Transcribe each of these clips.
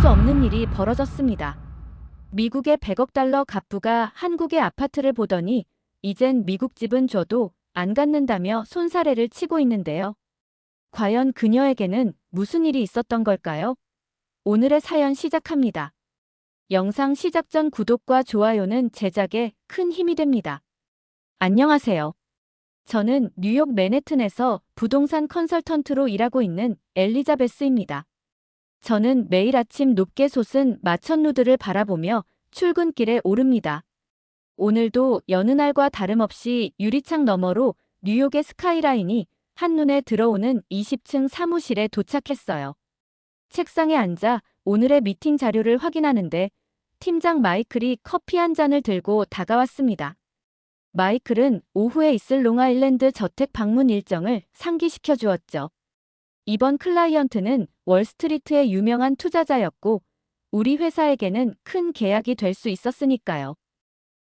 수 없는 일이 벌어졌습니다. 미국의 100억 달러 갑부가 한국의 아파트를 보더니 이젠 미국 집은 줘도 안 갖는다며 손사래를 치고 있는데요. 과연 그녀에게는 무슨 일이 있었던 걸까요? 오늘의 사연 시작합니다. 영상 시작 전 구독과 좋아요는 제작에 큰 힘이 됩니다. 안녕하세요. 저는 뉴욕 맨해튼에서 부동산 컨설턴트로 일하고 있는 엘리자베스입니다. 저는 매일 아침 높게 솟은 마천루들을 바라보며 출근길에 오릅니다. 오늘도 여느 날과 다름없이 유리창 너머로 뉴욕의 스카이라인이 한눈에 들어오는 20층 사무실에 도착했어요. 책상에 앉아 오늘의 미팅 자료를 확인하는데 팀장 마이클이 커피 한 잔을 들고 다가왔습니다. 마이클은 오후에 있을 롱아일랜드 저택 방문 일정을 상기시켜 주었죠. 이번 클라이언트는 월스트리트의 유명한 투자자였고 우리 회사에게는 큰 계약이 될 수 있었으니까요.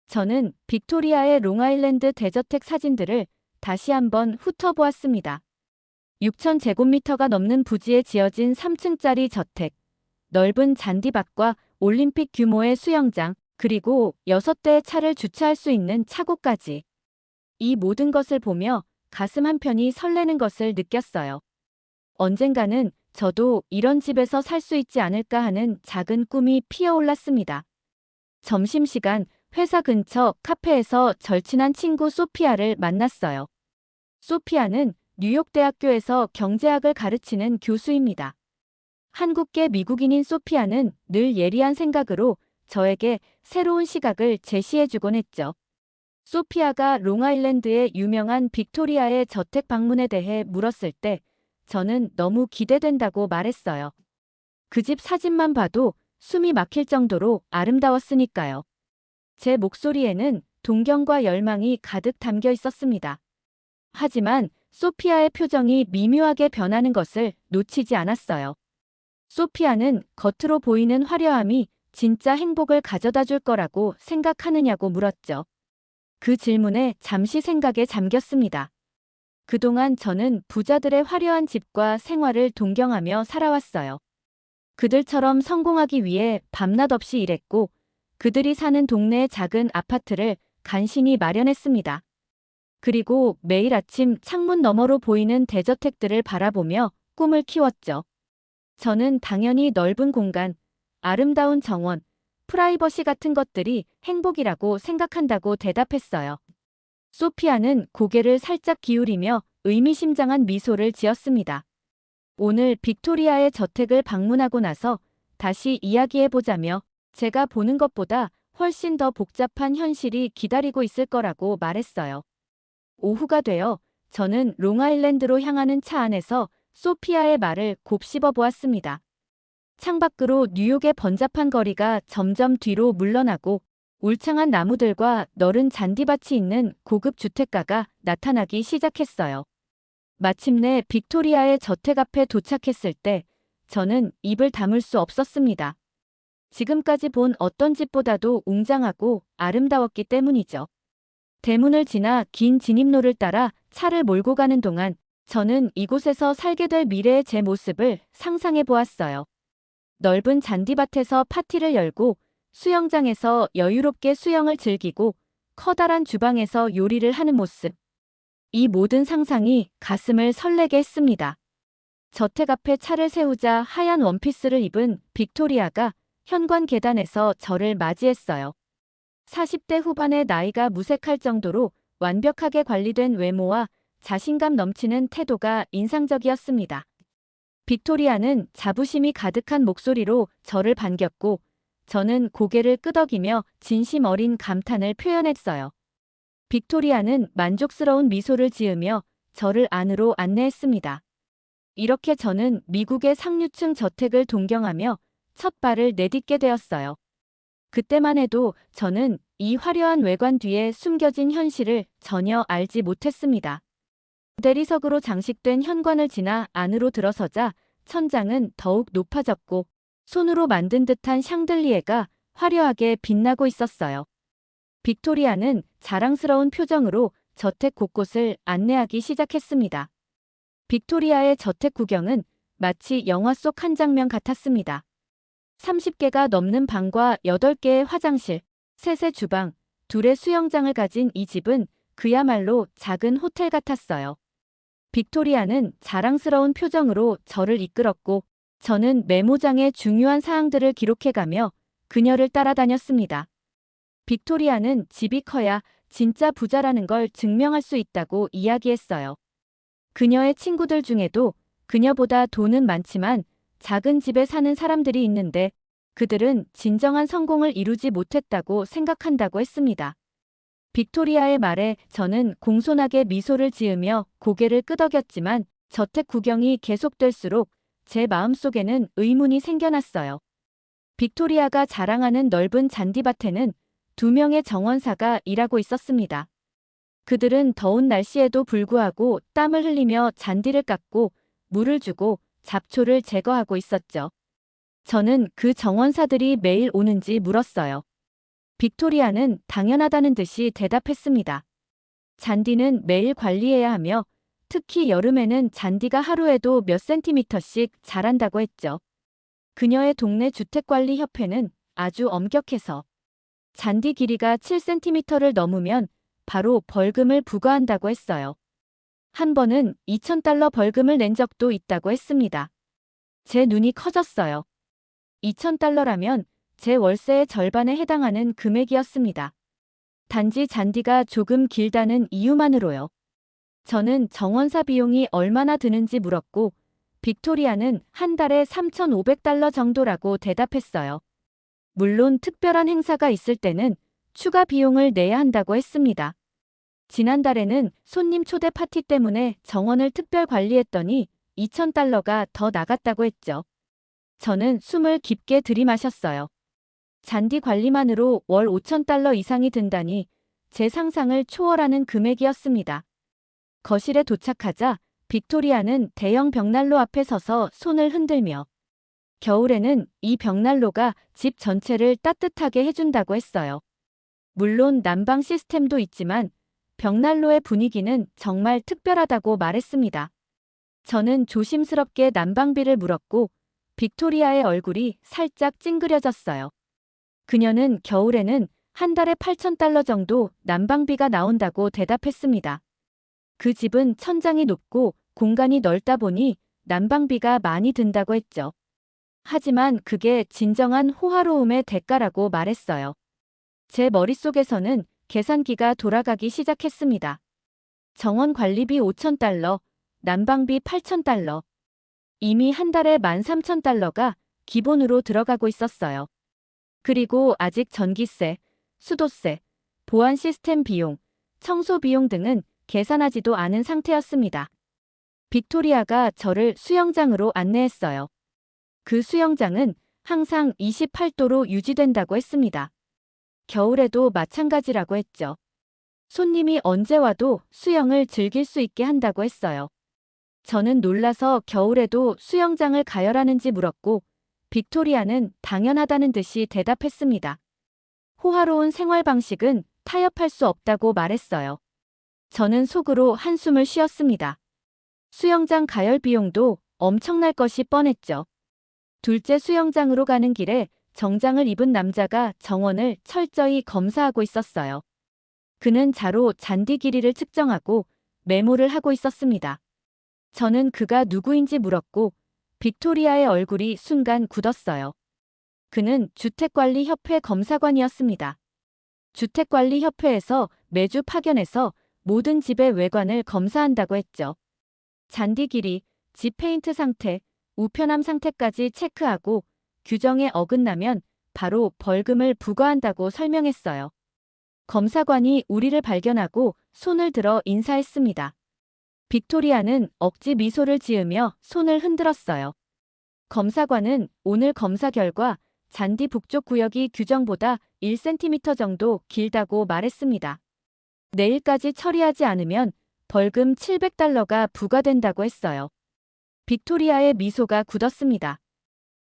저는 빅토리아의 롱아일랜드 대저택 사진들을 다시 한번 훑어보았습니다. 6,000제곱미터가 넘는 부지에 지어진 3층짜리 저택, 넓은 잔디밭과 올림픽 규모의 수영장, 그리고 6대의 차를 주차할 수 있는 차고까지. 이 모든 것을 보며 가슴 한편이 설레는 것을 느꼈어요. 언젠가는 저도 이런 집에서 살 수 있지 않을까 하는 작은 꿈이 피어올랐습니다. 점심시간 회사 근처 카페에서 절친한 친구 소피아를 만났어요. 소피아는 뉴욕대학교에서 경제학을 가르치는 교수입니다. 한국계 미국인인 소피아는 늘 예리한 생각으로 저에게 새로운 시각을 제시해주곤 했죠. 소피아가 롱아일랜드의 유명한 빅토리아의 저택 방문에 대해 물었을 때 저는 너무 기대된다고 말했어요. 그 집 사진만 봐도 숨이 막힐 정도로 아름다웠으니까요. 제 목소리에는 동경과 열망이 가득 담겨 있었습니다. 하지만 소피아의 표정이 미묘하게 변하는 것을 놓치지 않았어요. 소피아는 겉으로 보이는 화려함이 진짜 행복을 가져다 줄 거라고 생각하느냐고 물었죠. 그 질문에 잠시 생각에 잠겼습니다. 그동안 저는 부자들의 화려한 집과 생활을 동경하며 살아왔어요. 그들처럼 성공하기 위해 밤낮 없이 일했고 그들이 사는 동네의 작은 아파트를 간신히 마련했습니다. 그리고 매일 아침 창문 너머로 보이는 대저택들을 바라보며 꿈을 키웠죠. 저는 당연히 넓은 공간, 아름다운 정원, 프라이버시 같은 것들이 행복이라고 생각한다고 대답했어요. 소피아는 고개를 살짝 기울이며 의미심장한 미소를 지었습니다. 오늘 빅토리아의 저택을 방문하고 나서 다시 이야기해보자며 제가 보는 것보다 훨씬 더 복잡한 현실이 기다리고 있을 거라고 말했어요. 오후가 되어 저는 롱아일랜드로 향하는 차 안에서 소피아의 말을 곱씹어 보았습니다. 창밖으로 뉴욕의 번잡한 거리가 점점 뒤로 물러나고 울창한 나무들과 너른 잔디밭이 있는 고급 주택가가 나타나기 시작했어요. 마침내 빅토리아의 저택 앞에 도착했을 때 저는 입을 다물 수 없었습니다. 지금까지 본 어떤 집보다도 웅장하고 아름다웠기 때문이죠. 대문을 지나 긴 진입로를 따라 차를 몰고 가는 동안 저는 이곳에서 살게 될 미래의 제 모습을 상상해 보았어요. 넓은 잔디밭에서 파티를 열고 수영장에서 여유롭게 수영을 즐기고 커다란 주방에서 요리를 하는 모습. 이 모든 상상이 가슴을 설레게 했습니다. 저택 앞에 차를 세우자 하얀 원피스를 입은 빅토리아가 현관 계단에서 저를 맞이했어요. 40대 후반의 나이가 무색할 정도로 완벽하게 관리된 외모와 자신감 넘치는 태도가 인상적이었습니다. 빅토리아는 자부심이 가득한 목소리로 저를 반겼고 저는 고개를 끄덕이며 진심 어린 감탄을 표현했어요. 빅토리아는 만족스러운 미소를 지으며 저를 안으로 안내했습니다. 이렇게 저는 미국의 상류층 저택을 동경하며 첫 발을 내딛게 되었어요. 그때만 해도 저는 이 화려한 외관 뒤에 숨겨진 현실을 전혀 알지 못했습니다. 대리석으로 장식된 현관을 지나 안으로 들어서자 천장은 더욱 높아졌고 손으로 만든 듯한 샹들리에가 화려하게 빛나고 있었어요. 빅토리아는 자랑스러운 표정으로 저택 곳곳을 안내하기 시작했습니다. 빅토리아의 저택 구경은 마치 영화 속 한 장면 같았습니다. 30개가 넘는 방과 8개의 화장실, 3의 주방, 2의 수영장을 가진 이 집은 그야말로 작은 호텔 같았어요. 빅토리아는 자랑스러운 표정으로 저를 이끌었고 저는 메모장에 중요한 사항들을 기록해가며 그녀를 따라다녔습니다. 빅토리아는 집이 커야 진짜 부자라는 걸 증명할 수 있다고 이야기했어요. 그녀의 친구들 중에도 그녀보다 돈은 많지만 작은 집에 사는 사람들이 있는데 그들은 진정한 성공을 이루지 못했다고 생각한다고 했습니다. 빅토리아의 말에 저는 공손하게 미소를 지으며 고개를 끄덕였지만 저택 구경이 계속될수록 제 마음속에는 의문이 생겨났어요. 빅토리아가 자랑하는 넓은 잔디밭에는 2명의 정원사가 일하고 있었습니다. 그들은 더운 날씨에도 불구하고 땀을 흘리며 잔디를 깎고 물을 주고 잡초를 제거하고 있었죠. 저는 그 정원사들이 매일 오는지 물었어요. 빅토리아는 당연하다는 듯이 대답했습니다. 잔디는 매일 관리해야 하며 특히 여름에는 잔디가 하루에도 몇 센티미터씩 자란다고 했죠. 그녀의 동네 주택관리협회는 아주 엄격해서 잔디 길이가 7cm를 넘으면 바로 벌금을 부과한다고 했어요. 한 번은 $2,000 벌금을 낸 적도 있다고 했습니다. 제 눈이 커졌어요. $2,000라면 제 월세의 절반에 해당하는 금액이었습니다. 단지 잔디가 조금 길다는 이유만으로요. 저는 정원사 비용이 얼마나 드는지 물었고 빅토리아는 한 달에 $3,500 정도라고 대답했어요. 물론 특별한 행사가 있을 때는 추가 비용을 내야 한다고 했습니다. 지난달에는 손님 초대 파티 때문에 정원을 특별 관리했더니 $2,000가 더 나갔다고 했죠. 저는 숨을 깊게 들이마셨어요. 잔디 관리만으로 월 $5,000 이상이 든다니 제 상상을 초월하는 금액이었습니다. 거실에 도착하자 빅토리아는 대형 벽난로 앞에 서서 손을 흔들며 겨울에는 이 벽난로가 집 전체를 따뜻하게 해준다고 했어요. 물론 난방 시스템도 있지만 벽난로의 분위기는 정말 특별하다고 말했습니다. 저는 조심스럽게 난방비를 물었고 빅토리아의 얼굴이 살짝 찡그려졌어요. 그녀는 겨울에는 한 달에 $8,000 정도 난방비가 나온다고 대답했습니다. 그 집은 천장이 높고 공간이 넓다 보니 난방비가 많이 든다고 했죠. 하지만 그게 진정한 호화로움의 대가라고 말했어요. 제 머릿속에서는 계산기가 돌아가기 시작했습니다. 정원 관리비 $5,000, 난방비 $8,000. 이미 한 달에 $13,000가 기본으로 들어가고 있었어요. 그리고 아직 전기세, 수도세, 보안 시스템 비용, 청소 비용 등은 계산하지도 않은 상태였습니다. 빅토리아가 저를 수영장으로 안내했어요. 그 수영장은 항상 28도로 유지된다고 했습니다. 겨울에도 마찬가지라고 했죠. 손님이 언제 와도 수영을 즐길 수 있게 한다고 했어요. 저는 놀라서 겨울에도 수영장을 가열하는지 물었고 빅토리아는 당연하다는 듯이 대답했습니다. 호화로운 생활 방식은 타협할 수 없다고 말했어요. 저는 속으로 한숨을 쉬었습니다. 수영장 가열 비용도 엄청날 것이 뻔했죠. 둘째 수영장으로 가는 길에 정장을 입은 남자가 정원을 철저히 검사하고 있었어요. 그는 자로 잔디 길이를 측정하고 메모를 하고 있었습니다. 저는 그가 누구인지 물었고 빅토리아의 얼굴이 순간 굳었어요. 그는 주택관리협회 검사관이었습니다. 주택관리협회에서 매주 파견해서 모든 집의 외관을 검사한다고 했죠. 잔디 길이, 집 페인트 상태, 우편함 상태까지 체크하고 규정에 어긋나면 바로 벌금을 부과한다고 설명했어요. 검사관이 우리를 발견하고 손을 들어 인사했습니다. 빅토리아는 억지 미소를 지으며 손을 흔들었어요. 검사관은 오늘 검사 결과 잔디 북쪽 구역이 규정보다 1cm 정도 길다고 말했습니다. 내일까지 처리하지 않으면 벌금 $700가 부과된다고 했어요. 빅토리아의 미소가 굳었습니다.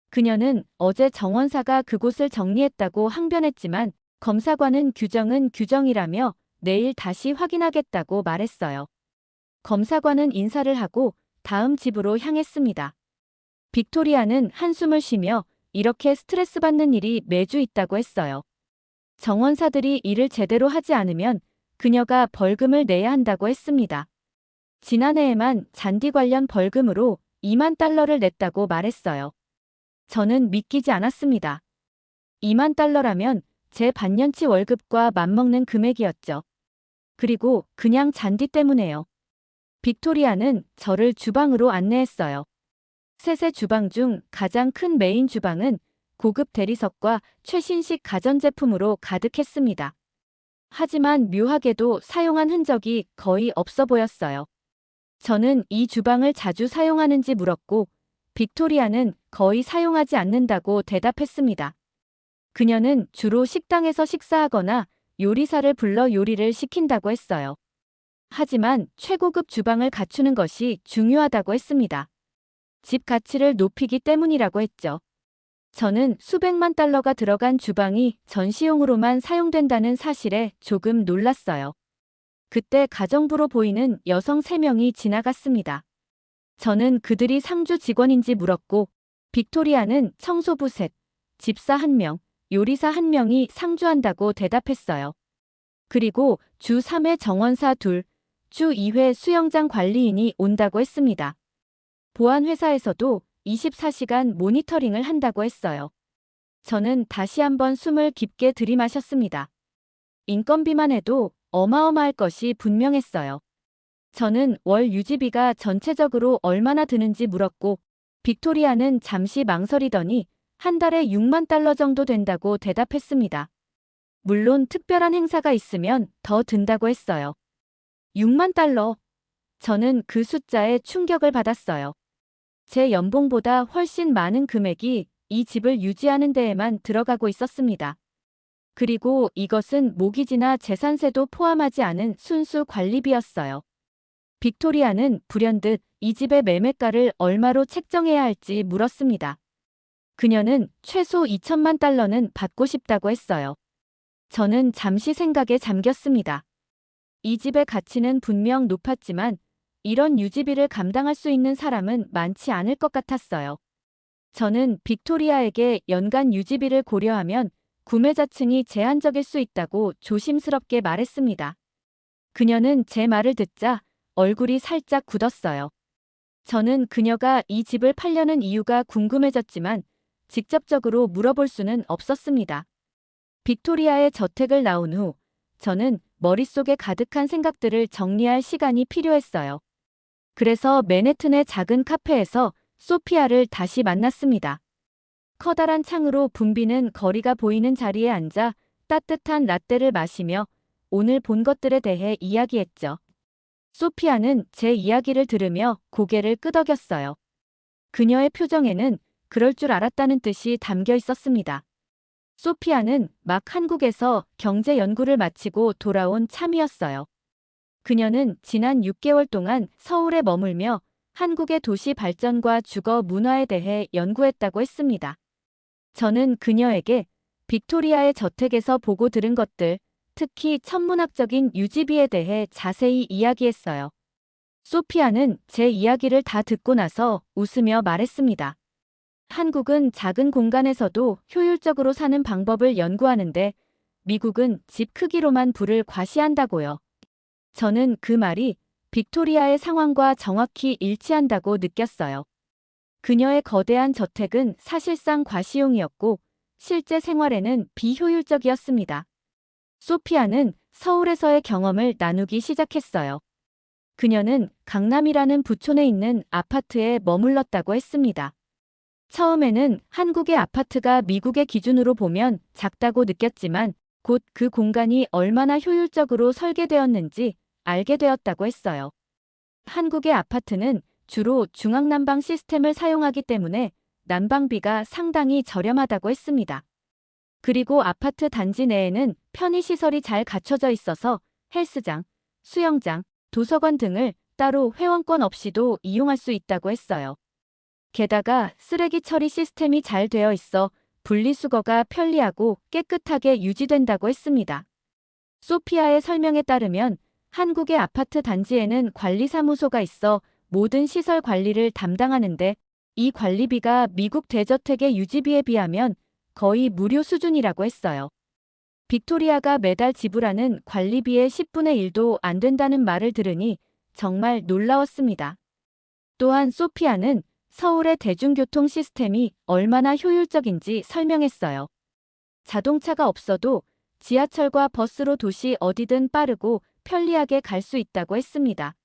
그녀는 어제 정원사가 그곳을 정리했다고 항변했지만 검사관은 규정은 규정이라며 내일 다시 확인하겠다고 말했어요. 검사관은 인사를 하고 다음 집으로 향했습니다. 빅토리아는 한숨을 쉬며 이렇게 스트레스 받는 일이 매주 있다고 했어요. 정원사들이 일을 제대로 하지 않으면 그녀가 벌금을 내야 한다고 했습니다. 지난해에만 잔디 관련 벌금으로 2만 달러를 냈다고 말했어요. 저는 믿기지 않았습니다. 2만 달러라면 제 반년치 월급과 맞먹는 금액이었죠. 그리고 그냥 잔디 때문에요. 빅토리아는 저를 주방으로 안내했어요. 셋의 주방 중 가장 큰 메인 주방은 고급 대리석과 최신식 가전제품으로 가득했습니다. 하지만 묘하게도 사용한 흔적이 거의 없어 보였어요. 저는 이 주방을 자주 사용하는지 물었고, 빅토리아는 거의 사용하지 않는다고 대답했습니다. 그녀는 주로 식당에서 식사하거나 요리사를 불러 요리를 시킨다고 했어요. 하지만 최고급 주방을 갖추는 것이 중요하다고 했습니다. 집 가치를 높이기 때문이라고 했죠. 저는 수백만 달러가 들어간 주방이 전시용으로만 사용된다는 사실에 조금 놀랐어요. 그때 가정부로 보이는 여성 3명이 지나갔습니다. 저는 그들이 상주 직원인지 물었고, 빅토리아는 청소부 셋, 집사 1명, 요리사 1명이 상주한다고 대답했어요. 그리고 주 3회 정원사 2, 주 2회 수영장 관리인이 온다고 했습니다. 보안회사에서도 24시간 모니터링을 한다고 했어요. 저는 다시 한번 숨을 깊게 들이마셨습니다. 인건비만 해도 어마어마할 것이 분명했어요. 저는 월 유지비가 전체적으로 얼마나 드는지 물었고, 빅토리아는 잠시 망설이더니 한 달에 6만 달러 정도 된다고 대답했습니다. 물론 특별한 행사가 있으면 더 든다고 했어요. 6만 달러. 저는 그 숫자에 충격을 받았어요. 제 연봉보다 훨씬 많은 금액이 이 집을 유지하는 데에만 들어가고 있었습니다. 그리고 이것은 모기지나 재산세도 포함하지 않은 순수 관리비였어요. 빅토리아는 불현듯 이 집의 매매가를 얼마로 책정해야 할지 물었습니다. 그녀는 최소 2천만 달러는 받고 싶다고 했어요. 저는 잠시 생각에 잠겼습니다. 이 집의 가치는 분명 높았지만 이런 유지비를 감당할 수 있는 사람은 많지 않을 것 같았어요. 저는 빅토리아에게 연간 유지비를 고려하면 구매자층이 제한적일 수 있다고 조심스럽게 말했습니다. 그녀는 제 말을 듣자 얼굴이 살짝 굳었어요. 저는 그녀가 이 집을 팔려는 이유가 궁금해졌지만 직접적으로 물어볼 수는 없었습니다. 빅토리아의 저택을 나온 후 저는 머릿속에 가득한 생각들을 정리할 시간이 필요했어요. 그래서 맨해튼의 작은 카페에서 소피아를 다시 만났습니다. 커다란 창으로 붐비는 거리가 보이는 자리에 앉아 따뜻한 라떼를 마시며 오늘 본 것들에 대해 이야기했죠. 소피아는 제 이야기를 들으며 고개를 끄덕였어요. 그녀의 표정에는 그럴 줄 알았다는 뜻이 담겨 있었습니다. 소피아는 막 한국에서 경제 연구를 마치고 돌아온 참이었어요. 그녀는 지난 6개월 동안 서울에 머물며 한국의 도시 발전과 주거 문화에 대해 연구했다고 했습니다. 저는 그녀에게 빅토리아의 저택에서 보고 들은 것들, 특히 천문학적인 유지비에 대해 자세히 이야기했어요. 소피아는 제 이야기를 다 듣고 나서 웃으며 말했습니다. 한국은 작은 공간에서도 효율적으로 사는 방법을 연구하는데 미국은 집 크기로만 부를 과시한다고요. 저는 그 말이 빅토리아의 상황과 정확히 일치한다고 느꼈어요. 그녀의 거대한 저택은 사실상 과시용이었고 실제 생활에는 비효율적이었습니다. 소피아는 서울에서의 경험을 나누기 시작했어요. 그녀는 강남이라는 부촌에 있는 아파트에 머물렀다고 했습니다. 처음에는 한국의 아파트가 미국의 기준으로 보면 작다고 느꼈지만 곧 그 공간이 얼마나 효율적으로 설계되었는지 알게 되었다고 했어요. 한국의 아파트는 주로 중앙난방 시스템을 사용하기 때문에 난방비가 상당히 저렴하다고 했습니다. 그리고 아파트 단지 내에는 편의시설이 잘 갖춰져 있어서 헬스장, 수영장, 도서관 등을 따로 회원권 없이도 이용할 수 있다고 했어요. 게다가 쓰레기 처리 시스템이 잘 되어 있어 분리수거가 편리하고 깨끗하게 유지된다고 했습니다. 소피아의 설명에 따르면 한국의 아파트 단지에는 관리사무소가 있어 모든 시설 관리를 담당하는데 이 관리비가 미국 대저택의 유지비에 비하면 거의 무료 수준이라고 했어요. 빅토리아가 매달 지불하는 관리비의 10분의 1도 안 된다는 말을 들으니 정말 놀라웠습니다. 또한 소피아는 서울의 대중교통 시스템이 얼마나 효율적인지 설명했어요. 자동차가 없어도 지하철과 버스로 도시 어디든 빠르고 편리하게 갈 수 있다고 했습니다.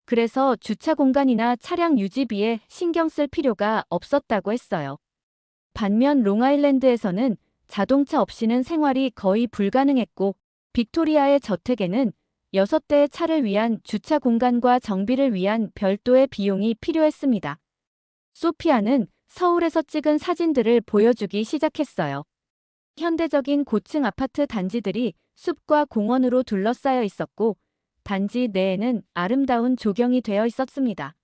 그래서 주차 공간이나 차량 유지비에 신경 쓸 필요가 없었다고 했어요. 반면 롱아일랜드에서는 자동차 없이는 생활이 거의 불가능했고 빅토리아의 저택에는 6대의 차를 위한 주차 공간과 정비를 위한 별도의 비용이 필요했습니다. 소피아는 서울에서 찍은 사진들을 보여주기 시작했어요. 현대적인 고층 아파트 단지들이 숲과 공원으로 둘러싸여 있었고 단지 내에는 아름다운 조경이 되어 있었습니다.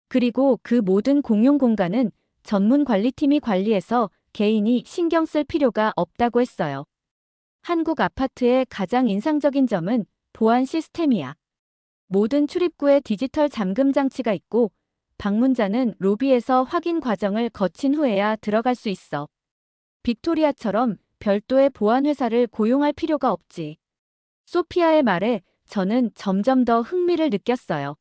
그리고 그 모든 공용 공간은 전문 관리팀이 관리해서 개인이 신경 쓸 필요가 없다고 했어요. 한국 아파트의 가장 인상적인 점은 보안 시스템이야. 모든 출입구에 디지털 잠금 장치가 있고 방문자는 로비에서 확인 과정을 거친 후에야 들어갈 수 있어. 빅토리아처럼 별도의 보안 회사를 고용할 필요가 없지. 소피아의 말에 저는 점점 더 흥미를 느꼈어요.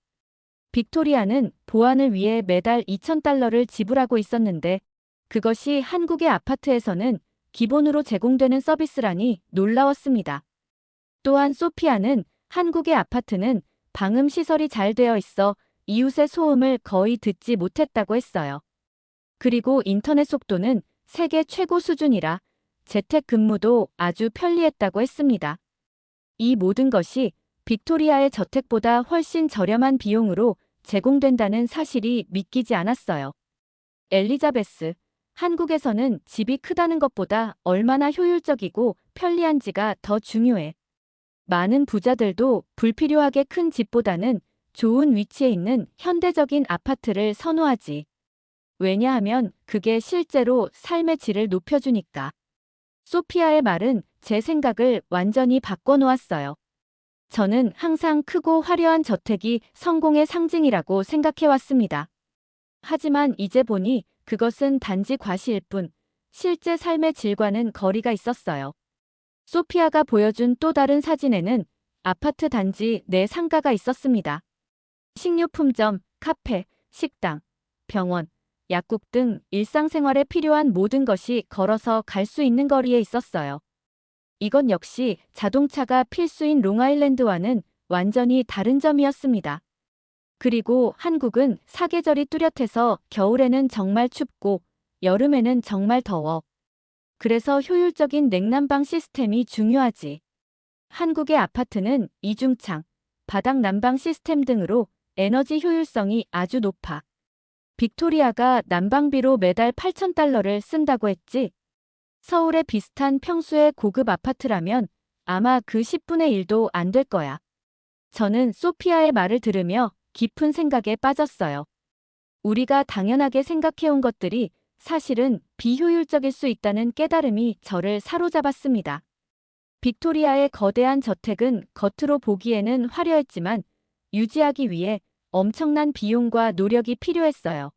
빅토리아는 보안을 위해 매달 $2,000를 지불하고 있었는데 그것이 한국의 아파트에서는 기본으로 제공되는 서비스라니 놀라웠습니다. 또한 소피아는 한국의 아파트는 방음 시설이 잘 되어 있어 이웃의 소음을 거의 듣지 못했다고 했어요. 그리고 인터넷 속도는 세계 최고 수준이라 재택근무도 아주 편리했다고 했습니다. 이 모든 것이 빅토리아의 저택보다 훨씬 저렴한 비용으로 제공된다는 사실이 믿기지 않았어요. 엘리자베스, 한국에서는 집이 크다는 것보다 얼마나 효율적이고 편리한지가 더 중요해. 많은 부자들도 불필요하게 큰 집보다는 좋은 위치에 있는 현대적인 아파트를 선호하지. 왜냐하면 그게 실제로 삶의 질을 높여주니까. 소피아의 말은 제 생각을 완전히 바꿔놓았어요. 저는 항상 크고 화려한 저택이 성공의 상징이라고 생각해왔습니다. 하지만 이제 보니 그것은 단지 과시일 뿐, 실제 삶의 질과는 거리가 있었어요. 소피아가 보여준 또 다른 사진에는 아파트 단지 내 상가가 있었습니다. 식료품점, 카페, 식당, 병원, 약국 등 일상생활에 필요한 모든 것이 걸어서 갈 수 있는 거리에 있었어요. 이건 역시 자동차가 필수인 롱아일랜드와는 완전히 다른 점이었습니다. 그리고 한국은 사계절이 뚜렷해서 겨울에는 정말 춥고 여름에는 정말 더워. 그래서 효율적인 냉난방 시스템이 중요하지. 한국의 아파트는 이중창, 바닥 난방 시스템 등으로 에너지 효율성이 아주 높아. 빅토리아가 난방비로 매달 $8,000를 쓴다고 했지. 서울의 비슷한 평수의 고급 아파트라면 아마 그 10분의 1도 안 될 거야. 저는 소피아의 말을 들으며 깊은 생각에 빠졌어요. 우리가 당연하게 생각해온 것들이 사실은 비효율적일 수 있다는 깨달음이 저를 사로잡았습니다. 빅토리아의 거대한 저택은 겉으로 보기에는 화려했지만 유지하기 위해 엄청난 비용과 노력이 필요했어요.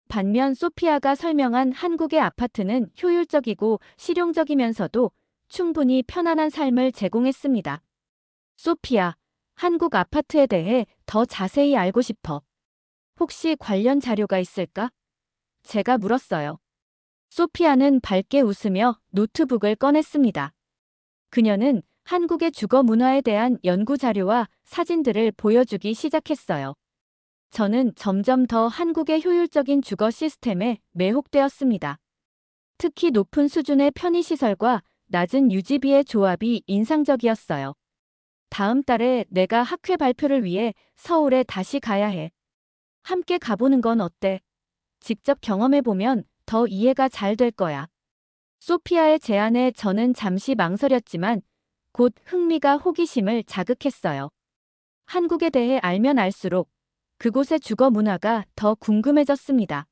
반면 소피아가 설명한 한국의 아파트는 효율적이고 실용적이면서도 충분히 편안한 삶을 제공했습니다. 소피아, 한국 아파트에 대해 더 자세히 알고 싶어. 혹시 관련 자료가 있을까? 제가 물었어요. 소피아는 밝게 웃으며 노트북을 꺼냈습니다. 그녀는 한국의 주거 문화에 대한 연구 자료와 사진들을 보여주기 시작했어요. 저는 점점 더 한국의 효율적인 주거 시스템에 매혹되었습니다. 특히 높은 수준의 편의시설과 낮은 유지비의 조합이 인상적이었어요. 다음 달에 내가 학회 발표를 위해 서울에 다시 가야 해. 함께 가보는 건 어때? 직접 경험해보면 더 이해가 잘 될 거야. 소피아의 제안에 저는 잠시 망설였지만 곧 흥미가 호기심을 자극했어요. 한국에 대해 알면 알수록 그곳의 주거 문화가 더 궁금해졌습니다.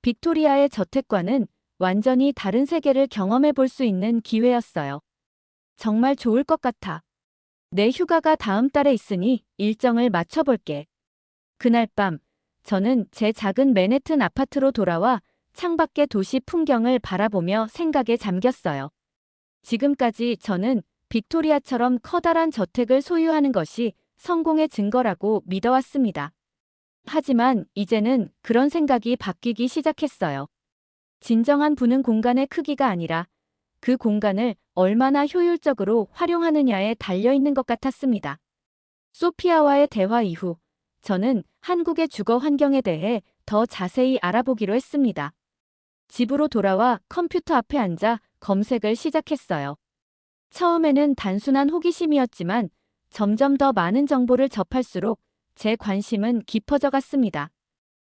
빅토리아의 저택과는 완전히 다른 세계를 경험해 볼 수 있는 기회였어요. 정말 좋을 것 같아. 내 휴가가 다음 달에 있으니 일정을 맞춰볼게. 그날 밤 저는 제 작은 맨해튼 아파트로 돌아와 창밖의 도시 풍경을 바라보며 생각에 잠겼어요. 지금까지 저는 빅토리아처럼 커다란 저택을 소유하는 것이 성공의 증거라고 믿어왔습니다. 하지만 이제는 그런 생각이 바뀌기 시작했어요. 진정한 부는 공간의 크기가 아니라 그 공간을 얼마나 효율적으로 활용하느냐에 달려 있는 것 같았습니다. 소피아와의 대화 이후 저는 한국의 주거 환경에 대해 더 자세히 알아보기로 했습니다. 집으로 돌아와 컴퓨터 앞에 앉아 검색을 시작했어요. 처음에는 단순한 호기심이었지만 점점 더 많은 정보를 접할수록 제 관심은 깊어져 갔습니다.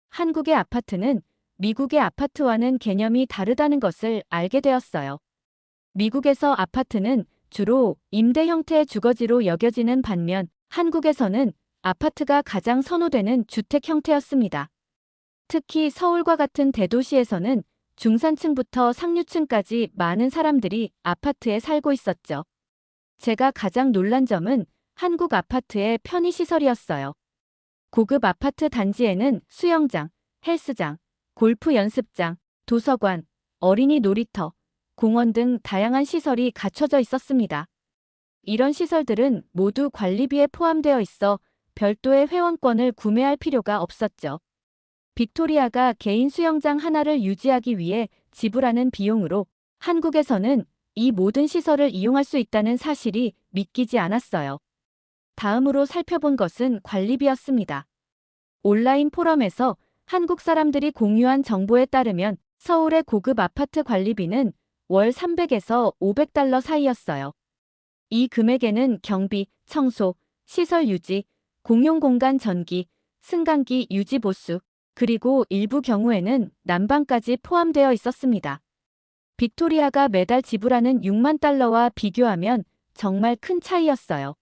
한국의 아파트는 미국의 아파트와는 개념이 다르다는 것을 알게 되었어요. 미국에서 아파트는 주로 임대 형태의 주거지로 여겨지는 반면 한국에서는 아파트가 가장 선호되는 주택 형태였습니다. 특히 서울과 같은 대도시에서는 중산층부터 상류층까지 많은 사람들이 아파트에 살고 있었죠. 제가 가장 놀란 점은 한국 아파트의 편의시설이었어요. 고급 아파트 단지에는 수영장, 헬스장, 골프 연습장, 도서관, 어린이 놀이터, 공원 등 다양한 시설이 갖춰져 있었습니다. 이런 시설들은 모두 관리비에 포함되어 있어 별도의 회원권을 구매할 필요가 없었죠. 빅토리아가 개인 수영장 하나를 유지하기 위해 지불하는 비용으로 한국에서는 이 모든 시설을 이용할 수 있다는 사실이 믿기지 않았어요. 다음으로 살펴본 것은 관리비였습니다. 온라인 포럼에서 한국 사람들이 공유한 정보에 따르면 서울의 고급 아파트 관리비는 월 300에서 500달러 사이였어요. 이 금액에는 경비, 청소, 시설 유지, 공용공간 전기, 승강기 유지 보수, 그리고 일부 경우에는 난방까지 포함되어 있었습니다. 빅토리아가 매달 지불하는 6만 달러와 비교하면 정말 큰 차이였어요.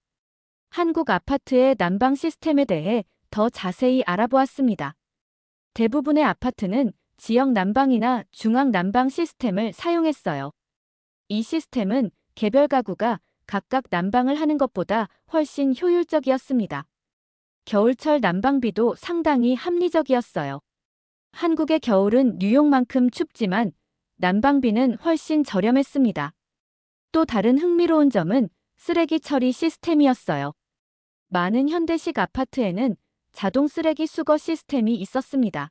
한국 아파트의 난방 시스템에 대해 더 자세히 알아보았습니다. 대부분의 아파트는 지역 난방이나 중앙 난방 시스템을 사용했어요. 이 시스템은 개별 가구가 각각 난방을 하는 것보다 훨씬 효율적이었습니다. 겨울철 난방비도 상당히 합리적이었어요. 한국의 겨울은 뉴욕만큼 춥지만 난방비는 훨씬 저렴했습니다. 또 다른 흥미로운 점은 쓰레기 처리 시스템이었어요. 많은 현대식 아파트에는 자동 쓰레기 수거 시스템이 있었습니다.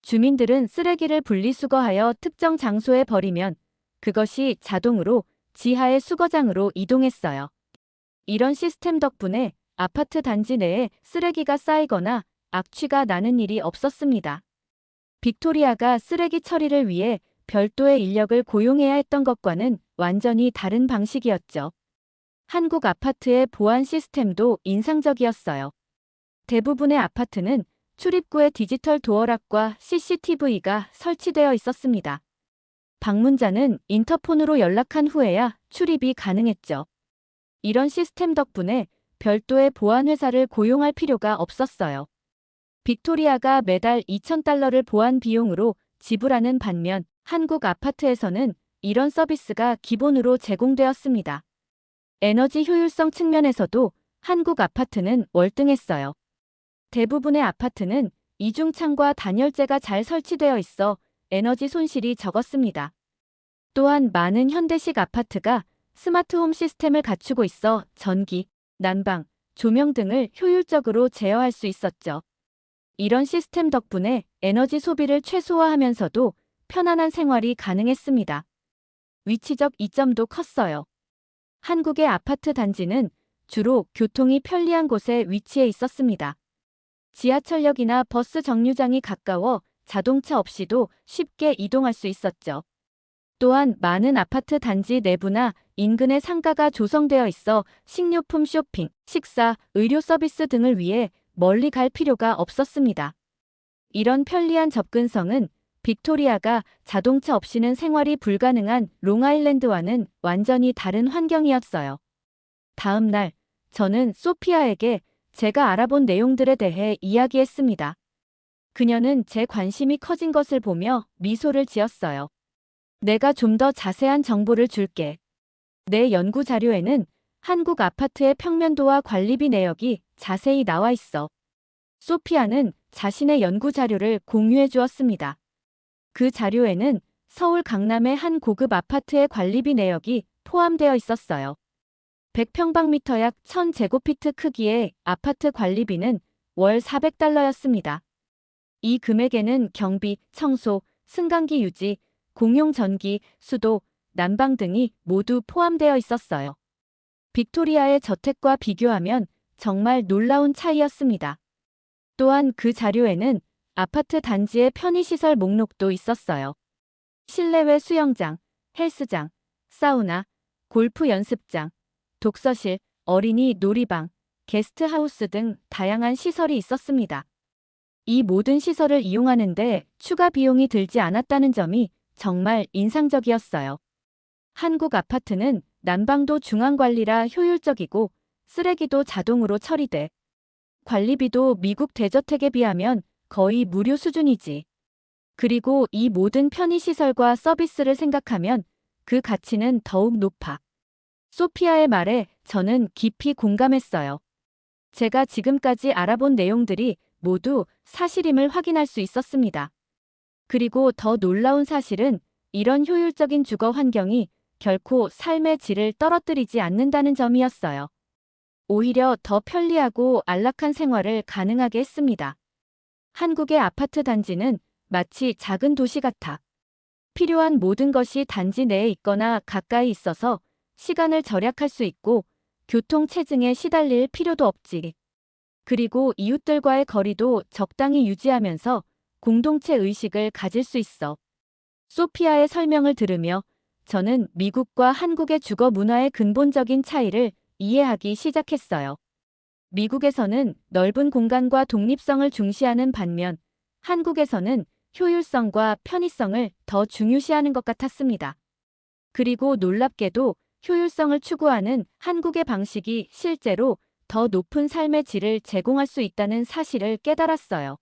주민들은 쓰레기를 분리수거하여 특정 장소에 버리면 그것이 자동으로 지하의 수거장으로 이동했어요. 이런 시스템 덕분에 아파트 단지 내에 쓰레기가 쌓이거나 악취가 나는 일이 없었습니다. 빅토리아가 쓰레기 처리를 위해 별도의 인력을 고용해야 했던 것과는 완전히 다른 방식이었죠. 한국 아파트의 보안 시스템도 인상적이었어요. 대부분의 아파트는 출입구에 디지털 도어락과 CCTV가 설치되어 있었습니다. 방문자는 인터폰으로 연락한 후에야 출입이 가능했죠. 이런 시스템 덕분에 별도의 보안 회사를 고용할 필요가 없었어요. 빅토리아가 매달 2,000달러를 보안 비용으로 지불하는 반면 한국 아파트에서는 이런 서비스가 기본으로 제공되었습니다. 에너지 효율성 측면에서도 한국 아파트는 월등했어요. 대부분의 아파트는 이중창과 단열재가 잘 설치되어 있어 에너지 손실이 적었습니다. 또한 많은 현대식 아파트가 스마트홈 시스템을 갖추고 있어 전기, 난방, 조명 등을 효율적으로 제어할 수 있었죠. 이런 시스템 덕분에 에너지 소비를 최소화하면서도 편안한 생활이 가능했습니다. 위치적 이점도 컸어요. 한국의 아파트 단지는 주로 교통이 편리한 곳에 위치해 있었습니다. 지하철역이나 버스 정류장이 가까워 자동차 없이도 쉽게 이동할 수 있었죠. 또한 많은 아파트 단지 내부나 인근에 상가가 조성되어 있어 식료품 쇼핑, 식사, 의료 서비스 등을 위해 멀리 갈 필요가 없었습니다. 이런 편리한 접근성은 빅토리아가 자동차 없이는 생활이 불가능한 롱아일랜드와는 완전히 다른 환경이었어요. 다음 날, 저는 소피아에게 제가 알아본 내용들에 대해 이야기했습니다. 그녀는 제 관심이 커진 것을 보며 미소를 지었어요. 내가 좀 더 자세한 정보를 줄게. 내 연구 자료에는 한국 아파트의 평면도와 관리비 내역이 자세히 나와 있어. 소피아는 자신의 연구 자료를 공유해 주었습니다. 그 자료에는 서울 강남의 한 고급 아파트의 관리비 내역이 포함되어 있었어요. 100평방미터 약 1000제곱피트 크기의 아파트 관리비는 월 $400였습니다. 이 금액에는 경비, 청소, 승강기 유지, 공용 전기, 수도, 난방 등이 모두 포함되어 있었어요. 빅토리아의 저택과 비교하면 정말 놀라운 차이였습니다. 또한 그 자료에는 아파트 단지의 편의시설 목록도 있었어요. 실내외 수영장, 헬스장, 사우나, 골프 연습장, 독서실, 어린이 놀이방, 게스트하우스 등 다양한 시설이 있었습니다. 이 모든 시설을 이용하는데 추가 비용이 들지 않았다는 점이 정말 인상적이었어요. 한국 아파트는 난방도 중앙관리라 효율적이고 쓰레기도 자동으로 처리돼 관리비도 미국 대저택에 비하면 거의 무료 수준이지. 그리고 이 모든 편의시설과 서비스를 생각하면 그 가치는 더욱 높아. 소피아의 말에 저는 깊이 공감했어요. 제가 지금까지 알아본 내용들이 모두 사실임을 확인할 수 있었습니다. 그리고 더 놀라운 사실은 이런 효율적인 주거 환경이 결코 삶의 질을 떨어뜨리지 않는다는 점이었어요. 오히려 더 편리하고 안락한 생활을 가능하게 했습니다. 한국의 아파트 단지는 마치 작은 도시 같아. 필요한 모든 것이 단지 내에 있거나 가까이 있어서 시간을 절약할 수 있고 교통체증에 시달릴 필요도 없지. 그리고 이웃들과의 거리도 적당히 유지하면서 공동체 의식을 가질 수 있어. 소피아의 설명을 들으며 저는 미국과 한국의 주거 문화의 근본적인 차이를 이해하기 시작했어요. 미국에서는 넓은 공간과 독립성을 중시하는 반면 한국에서는 효율성과 편의성을 더 중요시하는 것 같았습니다. 그리고 놀랍게도 효율성을 추구하는 한국의 방식이 실제로 더 높은 삶의 질을 제공할 수 있다는 사실을 깨달았어요.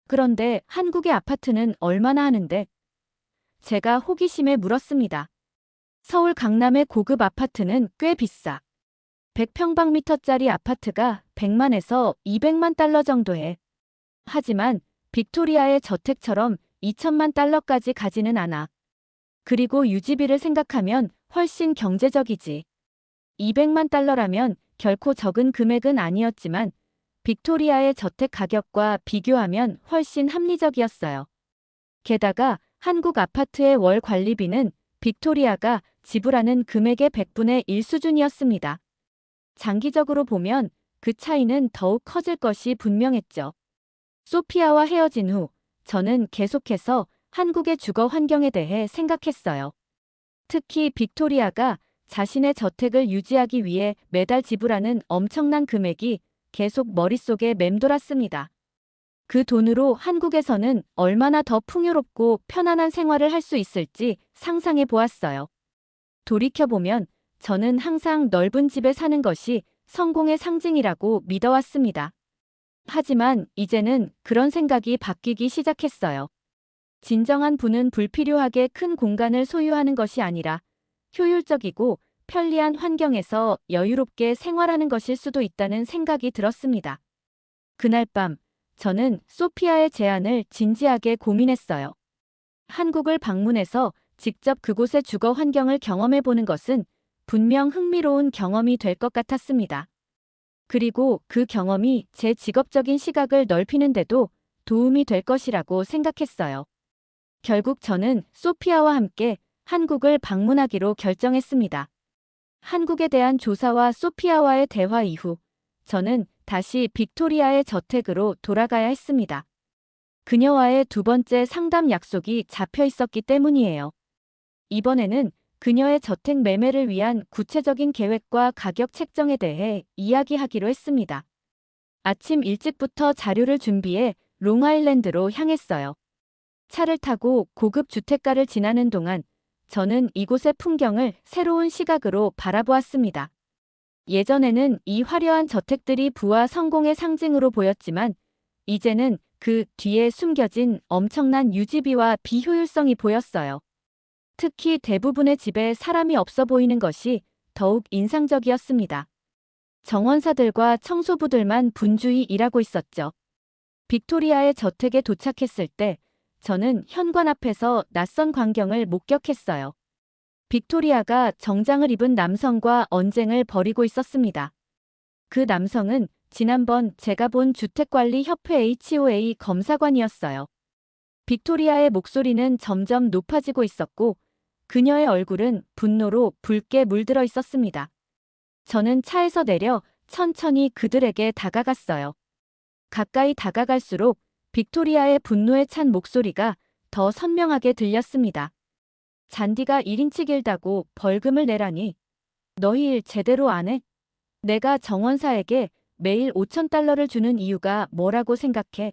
그런데 한국의 아파트는 얼마나 하는데? 제가 호기심에 물었습니다. 서울 강남의 고급 아파트는 꽤 비싸. 100평방미터짜리 아파트가 100만에서 200만 달러 정도 해. 하지만 빅토리아의 저택처럼 2천만 달러까지 가지는 않아. 그리고 유지비를 생각하면 훨씬 경제적이지. 200만 달러라면 결코 적은 금액은 아니었지만 빅토리아의 저택 가격과 비교하면 훨씬 합리적이었어요. 게다가 한국 아파트의 월 관리비는 빅토리아가 지불하는 금액의 100분의 1 수준이었습니다. 장기적으로 보면 그 차이는 더욱 커질 것이 분명했죠. 소피아와 헤어진 후 저는 계속해서 한국의 주거 환경에 대해 생각했어요. 특히 빅토리아가 자신의 저택을 유지하기 위해 매달 지불하는 엄청난 금액이 계속 머릿속에 맴돌았습니다. 그 돈으로 한국에서는 얼마나 더 풍요롭고 편안한 생활을 할 수 있을지 상상해 보았어요. 돌이켜보면 저는 항상 넓은 집에 사는 것이 성공의 상징이라고 믿어왔습니다. 하지만 이제는 그런 생각이 바뀌기 시작했어요. 진정한 부는 불필요하게 큰 공간을 소유하는 것이 아니라 효율적이고 편리한 환경에서 여유롭게 생활하는 것일 수도 있다는 생각이 들었습니다. 그날 밤, 저는 소피아의 제안을 진지하게 고민했어요. 한국을 방문해서 직접 그곳의 주거 환경을 경험해 보는 것은 분명 흥미로운 경험이 될 것 같았습니다. 그리고 그 경험이 제 직업적인 시각을 넓히는데도 도움이 될 것이라고 생각했어요. 결국 저는 소피아와 함께 한국을 방문하기로 결정했습니다. 한국에 대한 조사와 소피아와의 대화 이후 저는 다시 빅토리아의 저택으로 돌아가야 했습니다. 그녀와의 두 번째 상담 약속이 잡혀 있었기 때문이에요. 이번에는 그녀의 저택 매매를 위한 구체적인 계획과 가격 책정에 대해 이야기하기로 했습니다. 아침 일찍부터 자료를 준비해 롱아일랜드로 향했어요. 차를 타고 고급 주택가를 지나는 동안 저는 이곳의 풍경을 새로운 시각으로 바라보았습니다. 예전에는 이 화려한 저택들이 부와 성공의 상징으로 보였지만 이제는 그 뒤에 숨겨진 엄청난 유지비와 비효율성이 보였어요. 특히 대부분의 집에 사람이 없어 보이는 것이 더욱 인상적이었습니다. 정원사들과 청소부들만 분주히 일하고 있었죠. 빅토리아의 저택에 도착했을 때 저는 현관 앞에서 낯선 광경을 목격했어요. 빅토리아가 정장을 입은 남성과 언쟁을 벌이고 있었습니다. 그 남성은 지난번 제가 본 주택관리협회 HOA 검사관이었어요. 빅토리아의 목소리는 점점 높아지고 있었고 그녀의 얼굴은 분노로 붉게 물들어 있었습니다. 저는 차에서 내려 천천히 그들에게 다가갔어요. 가까이 다가갈수록 빅토리아의 분노에 찬 목소리가 더 선명하게 들렸습니다. 잔디가 1인치 길다고 벌금을 내라니. 너희 일 제대로 안 해? 내가 정원사에게 매일 5,000달러를 주는 이유가 뭐라고 생각해?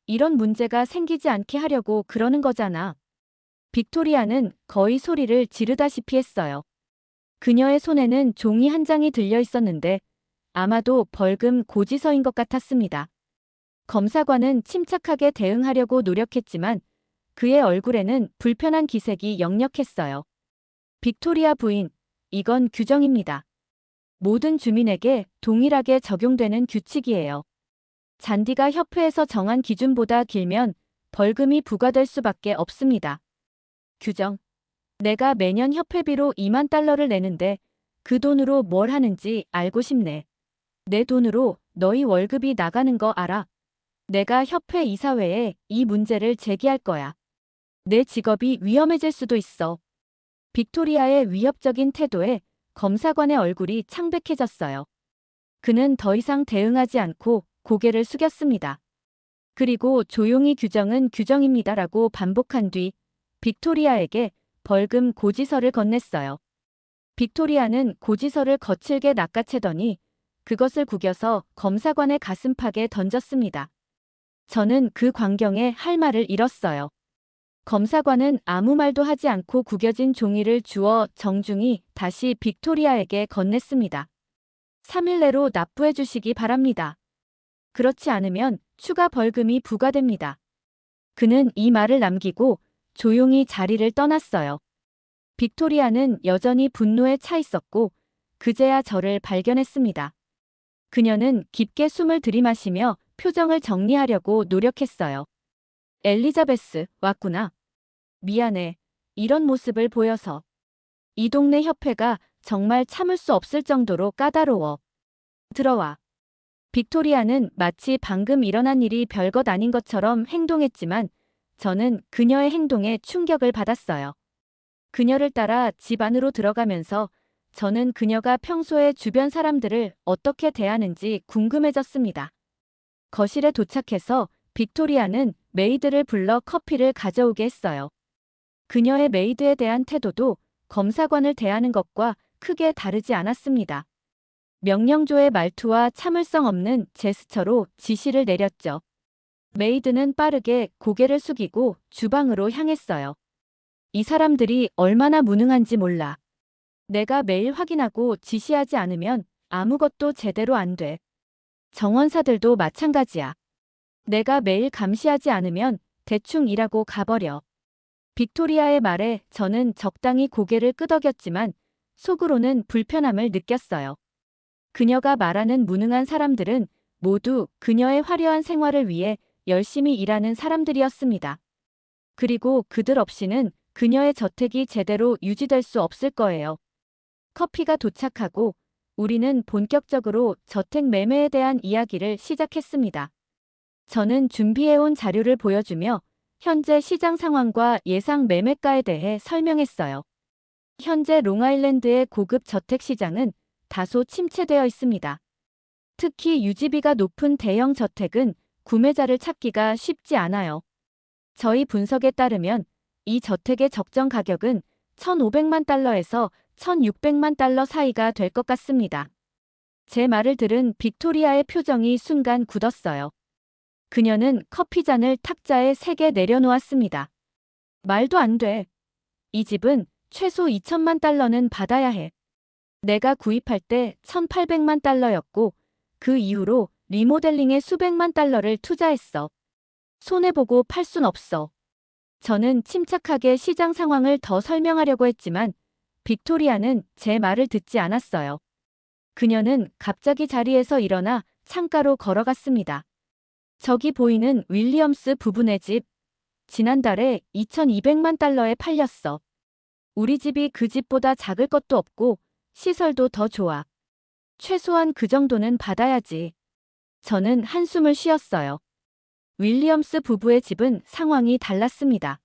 이런 문제가 생기지 않게 하려고 그러는 거잖아. 빅토리아는 거의 소리를 지르다시피 했어요. 그녀의 손에는 종이 한 장이 들려 있었는데 아마도 벌금 고지서인 것 같았습니다. 검사관은 침착하게 대응하려고 노력했지만 그의 얼굴에는 불편한 기색이 역력했어요. 빅토리아 부인, 이건 규정입니다. 모든 주민에게 동일하게 적용되는 규칙이에요. 잔디가 협회에서 정한 기준보다 길면 벌금이 부과될 수밖에 없습니다. 규정. 내가 매년 협회비로 2만 달러를 내는데 그 돈으로 뭘 하는지 알고 싶네. 내 돈으로 너희 월급이 나가는 거 알아? 내가 협회 이사회에 이 문제를 제기할 거야. 내 직업이 위험해질 수도 있어. 빅토리아의 위협적인 태도에 검사관의 얼굴이 창백해졌어요. 그는 더 이상 대응하지 않고 고개를 숙였습니다. 그리고 조용히 규정은 규정입니다라고 반복한 뒤 빅토리아에게 벌금 고지서를 건넸어요. 빅토리아는 고지서를 거칠게 낚아채더니 그것을 구겨서 검사관의 가슴팍에 던졌습니다. 저는 그 광경에 할 말을 잃었어요. 검사관은 아무 말도 하지 않고 구겨진 종이를 주워 정중히 다시 빅토리아에게 건넸습니다. 3일 내로 납부해 주시기 바랍니다. 그렇지 않으면 추가 벌금이 부과됩니다. 그는 이 말을 남기고 조용히 자리를 떠났어요. 빅토리아는 여전히 분노에 차 있었고 그제야 저를 발견했습니다. 그녀는 깊게 숨을 들이마시며 표정을 정리하려고 노력했어요. 엘리자베스, 왔구나. 미안해. 이런 모습을 보여서. 이 동네 협회가 정말 참을 수 없을 정도로 까다로워. 들어와. 빅토리아는 마치 방금 일어난 일이 별것 아닌 것처럼 행동했지만 저는 그녀의 행동에 충격을 받았어요. 그녀를 따라 집 안으로 들어가면서 저는 그녀가 평소에 주변 사람들을 어떻게 대하는지 궁금해졌습니다. 거실에 도착해서 빅토리아는 메이드를 불러 커피를 가져오게 했어요. 그녀의 메이드에 대한 태도도 검사관을 대하는 것과 크게 다르지 않았습니다. 명령조의 말투와 참을성 없는 제스처로 지시를 내렸죠. 메이드는 빠르게 고개를 숙이고 주방으로 향했어요. 이 사람들이 얼마나 무능한지 몰라. 내가 매일 확인하고 지시하지 않으면 아무것도 제대로 안 돼. 정원사들도 마찬가지야. 내가 매일 감시하지 않으면 대충 일하고 가버려. 빅토리아의 말에 저는 적당히 고개를 끄덕였지만 속으로는 불편함을 느꼈어요. 그녀가 말하는 무능한 사람들은 모두 그녀의 화려한 생활을 위해 열심히 일하는 사람들이었습니다. 그리고 그들 없이는 그녀의 저택이 제대로 유지될 수 없을 거예요. 커피가 도착하고 우리는 본격적으로 저택 매매에 대한 이야기를 시작했습니다. 저는 준비해온 자료를 보여주며 현재 시장 상황과 예상 매매가에 대해 설명했어요. 현재 롱아일랜드의 고급 저택 시장은 다소 침체되어 있습니다. 특히 유지비가 높은 대형 저택은 구매자를 찾기가 쉽지 않아요. 저희 분석에 따르면 이 저택의 적정 가격은 1,500만 달러에서 1,600만 달러 사이가 될 것 같습니다. 제 말을 들은 빅토리아의 표정이 순간 굳었어요. 그녀는 커피잔을 탁자에 3개 내려놓았습니다. 말도 안 돼. 이 집은 최소 2천만 달러는 받아야 해. 내가 구입할 때 1,800만 달러였고 그 이후로 리모델링에 수백만 달러를 투자했어. 손해보고 팔 순 없어. 저는 침착하게 시장 상황을 더 설명하려고 했지만 빅토리아는 제 말을 듣지 않았어요. 그녀는 갑자기 자리에서 일어나 창가로 걸어갔습니다. 저기 보이는 윌리엄스 부부네 집. 지난달에 2,200만 달러에 팔렸어. 우리 집이 그 집보다 작을 것도 없고 시설도 더 좋아. 최소한 그 정도는 받아야지. 저는 한숨을 쉬었어요. 윌리엄스 부부의 집은 상황이 달랐습니다.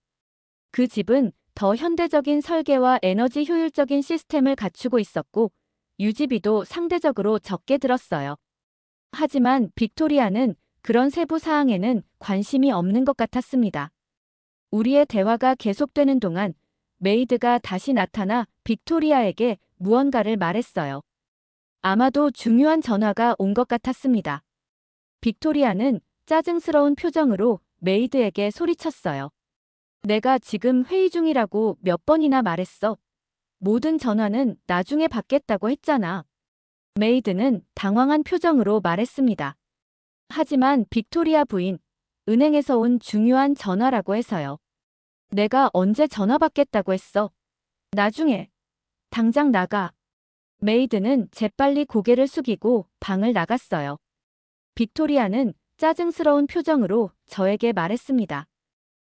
그 집은 더 현대적인 설계와 에너지 효율적인 시스템을 갖추고 있었고 유지비도 상대적으로 적게 들었어요. 하지만 빅토리아는 그런 세부 사항에는 관심이 없는 것 같았습니다. 우리의 대화가 계속되는 동안 메이드가 다시 나타나 빅토리아에게 무언가를 말했어요. 아마도 중요한 전화가 온 것 같았습니다. 빅토리아는 짜증스러운 표정으로 메이드에게 소리쳤어요. 내가 지금 회의 중이라고 몇 번이나 말했어. 모든 전화는 나중에 받겠다고 했잖아. 메이드는 당황한 표정으로 말했습니다. 하지만 빅토리아 부인, 은행에서 온 중요한 전화라고 해서요. 내가 언제 전화 받겠다고 했어? 나중에. 당장 나가. 메이드는 재빨리 고개를 숙이고 방을 나갔어요. 빅토리아는 짜증스러운 표정으로 저에게 말했습니다.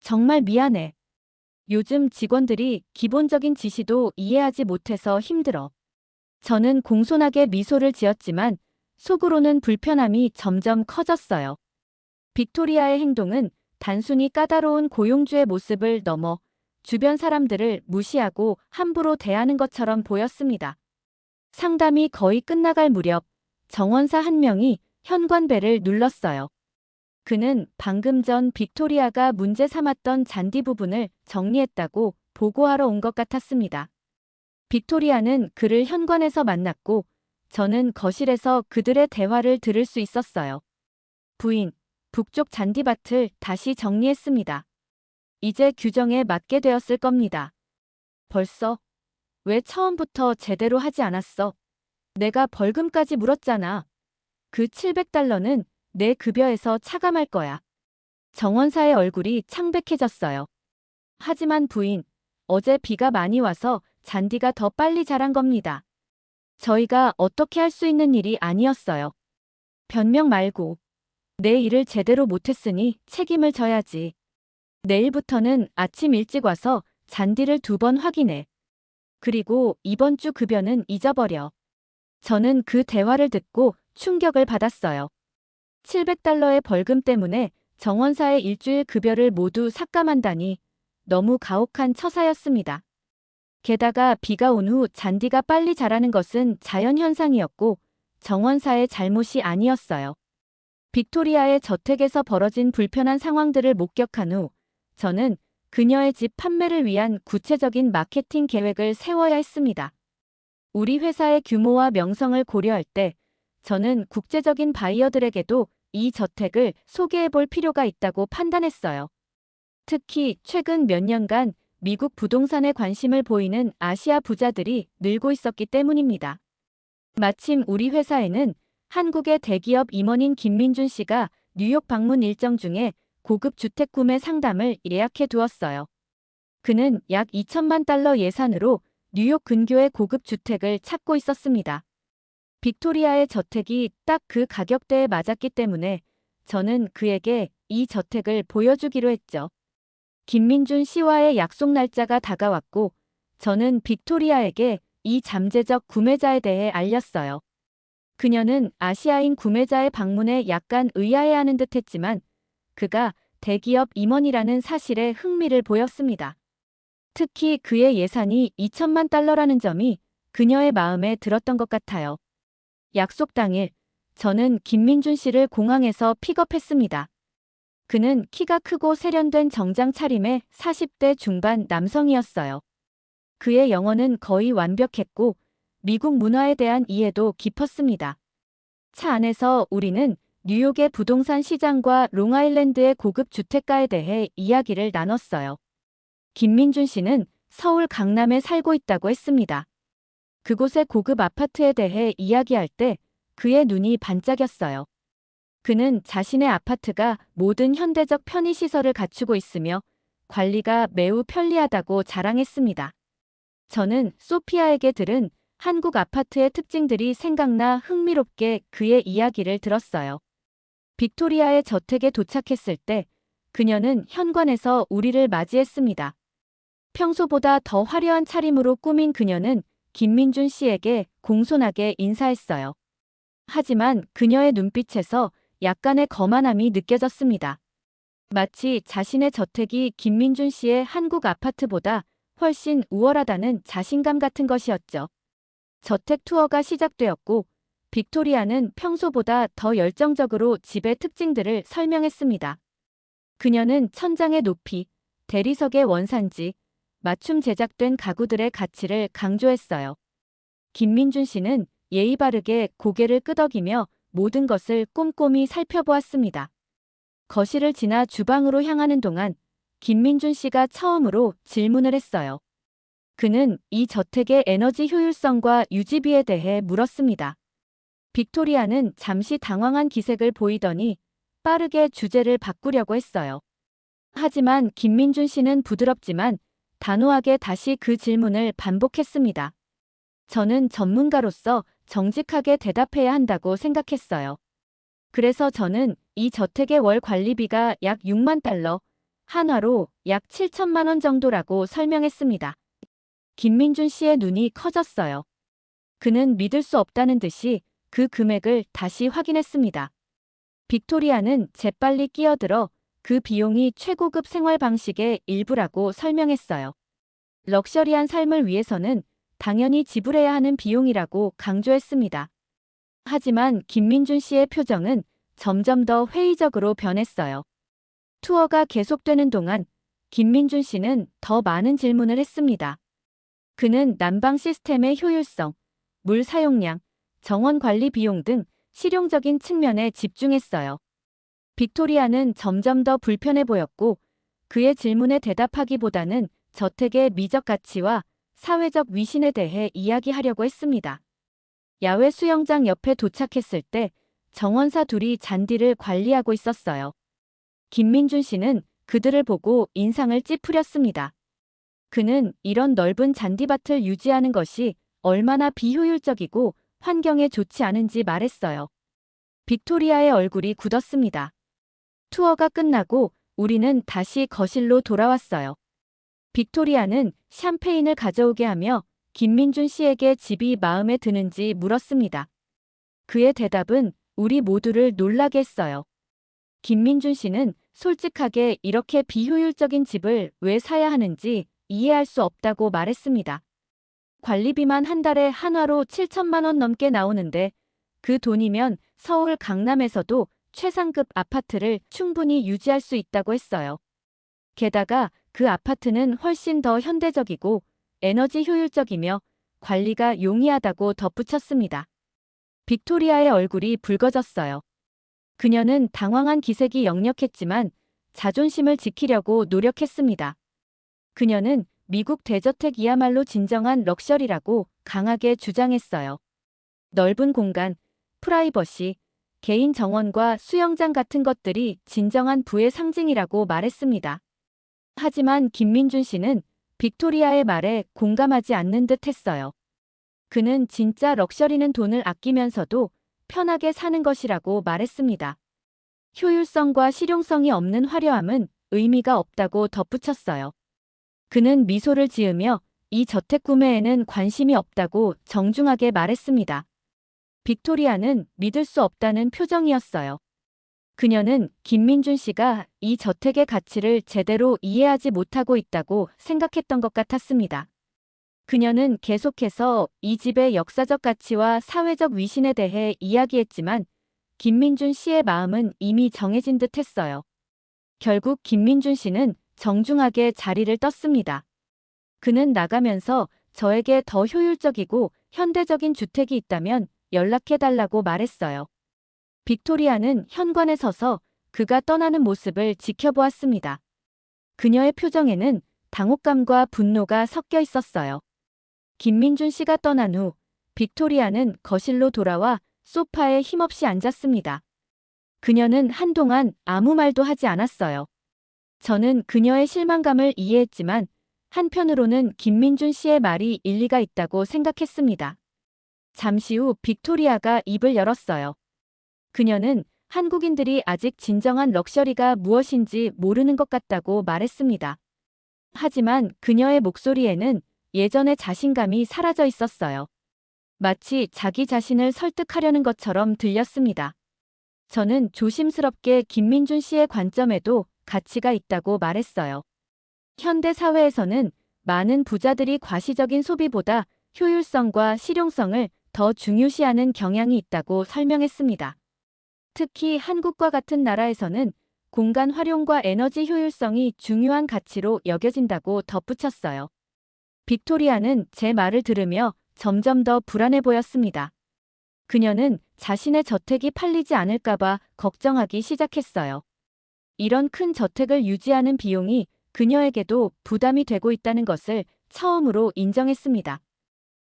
정말 미안해. 요즘 직원들이 기본적인 지시도 이해하지 못해서 힘들어. 저는 공손하게 미소를 지었지만 속으로는 불편함이 점점 커졌어요. 빅토리아의 행동은 단순히 까다로운 고용주의 모습을 넘어 주변 사람들을 무시하고 함부로 대하는 것처럼 보였습니다. 상담이 거의 끝나갈 무렵 정원사 한 명이 현관벨을 눌렀어요. 그는 방금 전 빅토리아가 문제 삼았던 잔디 부분을 정리했다고 보고하러 온 것 같았습니다. 빅토리아는 그를 현관에서 만났고 저는 거실에서 그들의 대화를 들을 수 있었어요. 부인, 북쪽 잔디밭을 다시 정리했습니다. 이제 규정에 맞게 되었을 겁니다. 벌써? 왜 처음부터 제대로 하지 않았어? 내가 벌금까지 물었잖아. 그 700달러는 내 급여에서 차감할 거야. 정원사의 얼굴이 창백해졌어요. 하지만 부인, 어제 비가 많이 와서 잔디가 더 빨리 자란 겁니다. 저희가 어떻게 할 수 있는 일이 아니었어요. 변명 말고. 내 일을 제대로 못했으니 책임을 져야지. 내일부터는 아침 일찍 와서 잔디를 2번 확인해. 그리고 이번 주 급여는 잊어버려. 저는 그 대화를 듣고 충격을 받았어요. 700달러의 벌금 때문에 정원사의 일주일 급여를 모두 삭감한다니 너무 가혹한 처사였습니다. 게다가 비가 온 후 잔디가 빨리 자라는 것은 자연현상이었고 정원사의 잘못이 아니었어요. 빅토리아의 저택에서 벌어진 불편한 상황들을 목격한 후 저는 그녀의 집 판매를 위한 구체적인 마케팅 계획을 세워야 했습니다. 우리 회사의 규모와 명성을 고려할 때 저는 국제적인 바이어들에게도 이 저택을 소개해 볼 필요가 있다고 판단했어요. 특히 최근 몇 년간 미국 부동산에 관심을 보이는 아시아 부자들이 늘고 있었기 때문입니다. 마침 우리 회사에는 한국의 대기업 임원인 김민준 씨가 뉴욕 방문 일정 중에 고급 주택 구매 상담을 예약해 두었어요. 그는 약 2천만 달러 예산으로 뉴욕 근교의 고급 주택을 찾고 있었습니다. 빅토리아의 저택이 딱 그 가격대에 맞았기 때문에 저는 그에게 이 저택을 보여주기로 했죠. 김민준 씨와의 약속 날짜가 다가왔고 저는 빅토리아에게 이 잠재적 구매자에 대해 알렸어요. 그녀는 아시아인 구매자의 방문에 약간 의아해하는 듯했지만 그가 대기업 임원이라는 사실에 흥미를 보였습니다. 특히 그의 예산이 2천만 달러라는 점이 그녀의 마음에 들었던 것 같아요. 약속 당일 저는 김민준 씨를 공항에서 픽업했습니다. 그는 키가 크고 세련된 정장 차림의 40대 중반 남성이었어요. 그의 영어는 거의 완벽했고 미국 문화에 대한 이해도 깊었습니다. 차 안에서 우리는 뉴욕의 부동산 시장과 롱아일랜드의 고급 주택가에 대해 이야기를 나눴어요. 김민준 씨는 서울 강남에 살고 있다고 했습니다. 그곳의 고급 아파트에 대해 이야기할 때 그의 눈이 반짝였어요. 그는 자신의 아파트가 모든 현대적 편의시설을 갖추고 있으며 관리가 매우 편리하다고 자랑했습니다. 저는 소피아에게 들은 한국 아파트의 특징들이 생각나 흥미롭게 그의 이야기를 들었어요. 빅토리아의 저택에 도착했을 때 그녀는 현관에서 우리를 맞이했습니다. 평소보다 더 화려한 차림으로 꾸민 그녀는 김민준 씨에게 공손하게 인사했어요. 하지만 그녀의 눈빛에서 약간의 거만함이 느껴졌습니다. 마치 자신의 저택이 김민준 씨의 한국 아파트보다 훨씬 우월하다는 자신감 같은 것이었죠. 저택 투어가 시작되었고 빅토리아는 평소보다 더 열정적으로 집의 특징들을 설명했습니다. 그녀는 천장의 높이, 대리석의 원산지, 맞춤 제작된 가구들의 가치를 강조했어요. 김민준 씨는 예의 바르게 고개를 끄덕이며 모든 것을 꼼꼼히 살펴보았습니다. 거실을 지나 주방으로 향하는 동안 김민준 씨가 처음으로 질문을 했어요. 그는 이 저택의 에너지 효율성과 유지비에 대해 물었습니다. 빅토리아는 잠시 당황한 기색을 보이더니 빠르게 주제를 바꾸려고 했어요. 하지만 김민준 씨는 부드럽지만 단호하게 다시 그 질문을 반복했습니다. 저는 전문가로서 정직하게 대답해야 한다고 생각했어요. 그래서 저는 이 저택의 월 관리비가 약 6만 달러, 한화로 약 7천만 원 정도라고 설명했습니다. 김민준 씨의 눈이 커졌어요. 그는 믿을 수 없다는 듯이 그 금액을 다시 확인했습니다. 빅토리아는 재빨리 끼어들어 그 비용이 최고급 생활 방식의 일부라고 설명했어요. 럭셔리한 삶을 위해서는 당연히 지불해야 하는 비용이라고 강조했습니다. 하지만 김민준 씨의 표정은 점점 더 회의적으로 변했어요. 투어가 계속되는 동안 김민준 씨는 더 많은 질문을 했습니다. 그는 난방 시스템의 효율성, 물 사용량, 정원 관리 비용 등 실용적인 측면에 집중했어요. 빅토리아는 점점 더 불편해 보였고 그의 질문에 대답하기보다는 저택의 미적 가치와 사회적 위신에 대해 이야기하려고 했습니다. 야외 수영장 옆에 도착했을 때 정원사 둘이 잔디를 관리하고 있었어요. 김민준 씨는 그들을 보고 인상을 찌푸렸습니다. 그는 이런 넓은 잔디밭을 유지하는 것이 얼마나 비효율적이고 환경에 좋지 않은지 말했어요. 빅토리아의 얼굴이 굳었습니다. 투어가 끝나고 우리는 다시 거실로 돌아왔어요. 빅토리아는 샴페인을 가져오게 하며 김민준 씨에게 집이 마음에 드는지 물었습니다. 그의 대답은 우리 모두를 놀라게 했어요. 김민준 씨는 솔직하게 이렇게 비효율적인 집을 왜 사야 하는지 이해할 수 없다고 말했습니다. 관리비만 한 달에 한화로 7천만 원 넘게 나오는데 그 돈이면 서울 강남에서도 최상급 아파트를 충분히 유지할 수 있다고 했어요. 게다가 그 아파트는 훨씬 더 현대적이고 에너지 효율적이며 관리가 용이하다고 덧붙였습니다. 빅토리아의 얼굴이 붉어졌어요. 그녀는 당황한 기색이 역력했지만 자존심을 지키려고 노력했습니다. 그녀는 미국 대저택이야말로 진정한 럭셔리라고 강하게 주장했어요. 넓은 공간, 프라이버시, 개인 정원과 수영장 같은 것들이 진정한 부의 상징이라고 말했습니다. 하지만 김민준 씨는 빅토리아의 말에 공감하지 않는 듯 했어요. 그는 진짜 럭셔리는 돈을 아끼면서도 편하게 사는 것이라고 말했습니다. 효율성과 실용성이 없는 화려함은 의미가 없다고 덧붙였어요. 그는 미소를 지으며 이 저택 구매에는 관심이 없다고 정중하게 말했습니다. 빅토리아는 믿을 수 없다는 표정이었어요. 그녀는 김민준 씨가 이 저택의 가치를 제대로 이해하지 못하고 있다고 생각했던 것 같았습니다. 그녀는 계속해서 이 집의 역사적 가치와 사회적 위신에 대해 이야기했지만 김민준 씨의 마음은 이미 정해진 듯 했어요. 결국 김민준 씨는 정중하게 자리를 떴습니다. 그는 나가면서 저에게 더 효율적이고 현대적인 주택이 있다면 연락해달라고 말했어요. 빅토리아는 현관에 서서 그가 떠나는 모습을 지켜보았습니다. 그녀의 표정에는 당혹감과 분노가 섞여 있었어요. 김민준 씨가 떠난 후 빅토리아는 거실로 돌아와 소파에 힘없이 앉았습니다. 그녀는 한동안 아무 말도 하지 않았어요. 저는 그녀의 실망감을 이해했지만 한편으로는 김민준 씨의 말이 일리가 있다고 생각했습니다. 잠시 후 빅토리아가 입을 열었어요. 그녀는 한국인들이 아직 진정한 럭셔리가 무엇인지 모르는 것 같다고 말했습니다. 하지만 그녀의 목소리에는 예전의 자신감이 사라져 있었어요. 마치 자기 자신을 설득하려는 것처럼 들렸습니다. 저는 조심스럽게 김민준 씨의 관점에도 가치가 있다고 말했어요. 현대 사회에서는 많은 부자들이 과시적인 소비보다 효율성과 실용성을 더 중요시하는 경향이 있다고 설명했습니다. 특히 한국과 같은 나라에서는 공간 활용과 에너지 효율성이 중요한 가치로 여겨진다고 덧붙였어요. 빅토리아는 제 말을 들으며 점점 더 불안해 보였습니다. 그녀는 자신의 저택이 팔리지 않을까봐 걱정하기 시작했어요. 이런 큰 저택을 유지하는 비용이 그녀에게도 부담이 되고 있다는 것을 처음으로 인정했습니다.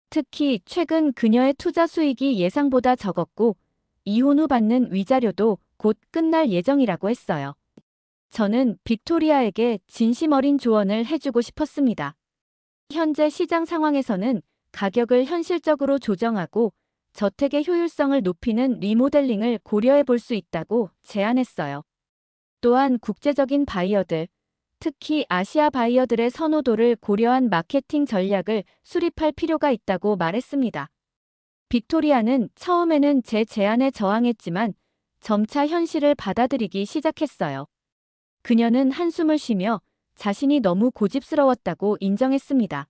특히 최근 그녀의 투자 수익이 예상보다 적었고 이혼 후 받는 위자료도 곧 끝날 예정이라고 했어요. 저는 빅토리아에게 진심 어린 조언을 해주고 싶었습니다. 현재 시장 상황에서는 가격을 현실적으로 조정하고 저택의 효율성을 높이는 리모델링을 고려해 볼 수 있다고 제안했어요. 또한 국제적인 바이어들, 특히 아시아 바이어들의 선호도를 고려한 마케팅 전략을 수립할 필요가 있다고 말했습니다. 빅토리아는 처음에는 제 제안에 저항했지만 점차 현실을 받아들이기 시작했어요. 그녀는 한숨을 쉬며 자신이 너무 고집스러웠다고 인정했습니다.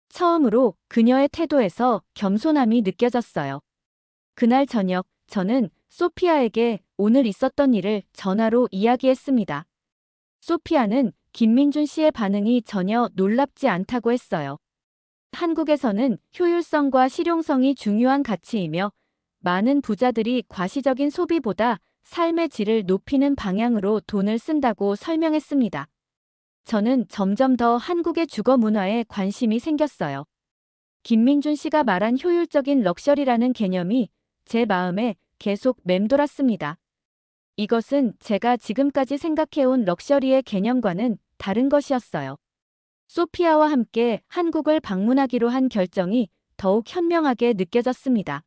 처음으로 그녀의 태도에서 겸손함이 느껴졌어요. 그날 저녁, 저는 소피아에게 오늘 있었던 일을 전화로 이야기했습니다. 소피아는 김민준 씨의 반응이 전혀 놀랍지 않다고 했어요. 한국에서는 효율성과 실용성이 중요한 가치이며 많은 부자들이 과시적인 소비보다 삶의 질을 높이는 방향으로 돈을 쓴다고 설명했습니다. 저는 점점 더 한국의 주거 문화에 관심이 생겼어요. 김민준 씨가 말한 효율적인 럭셔리라는 개념이 제 마음에 계속 맴돌았습니다. 이것은 제가 지금까지 생각해온 럭셔리의 개념과는 다른 것이었어요. 소피아와 함께 한국을 방문하기로 한 결정이 더욱 현명하게 느껴졌습니다.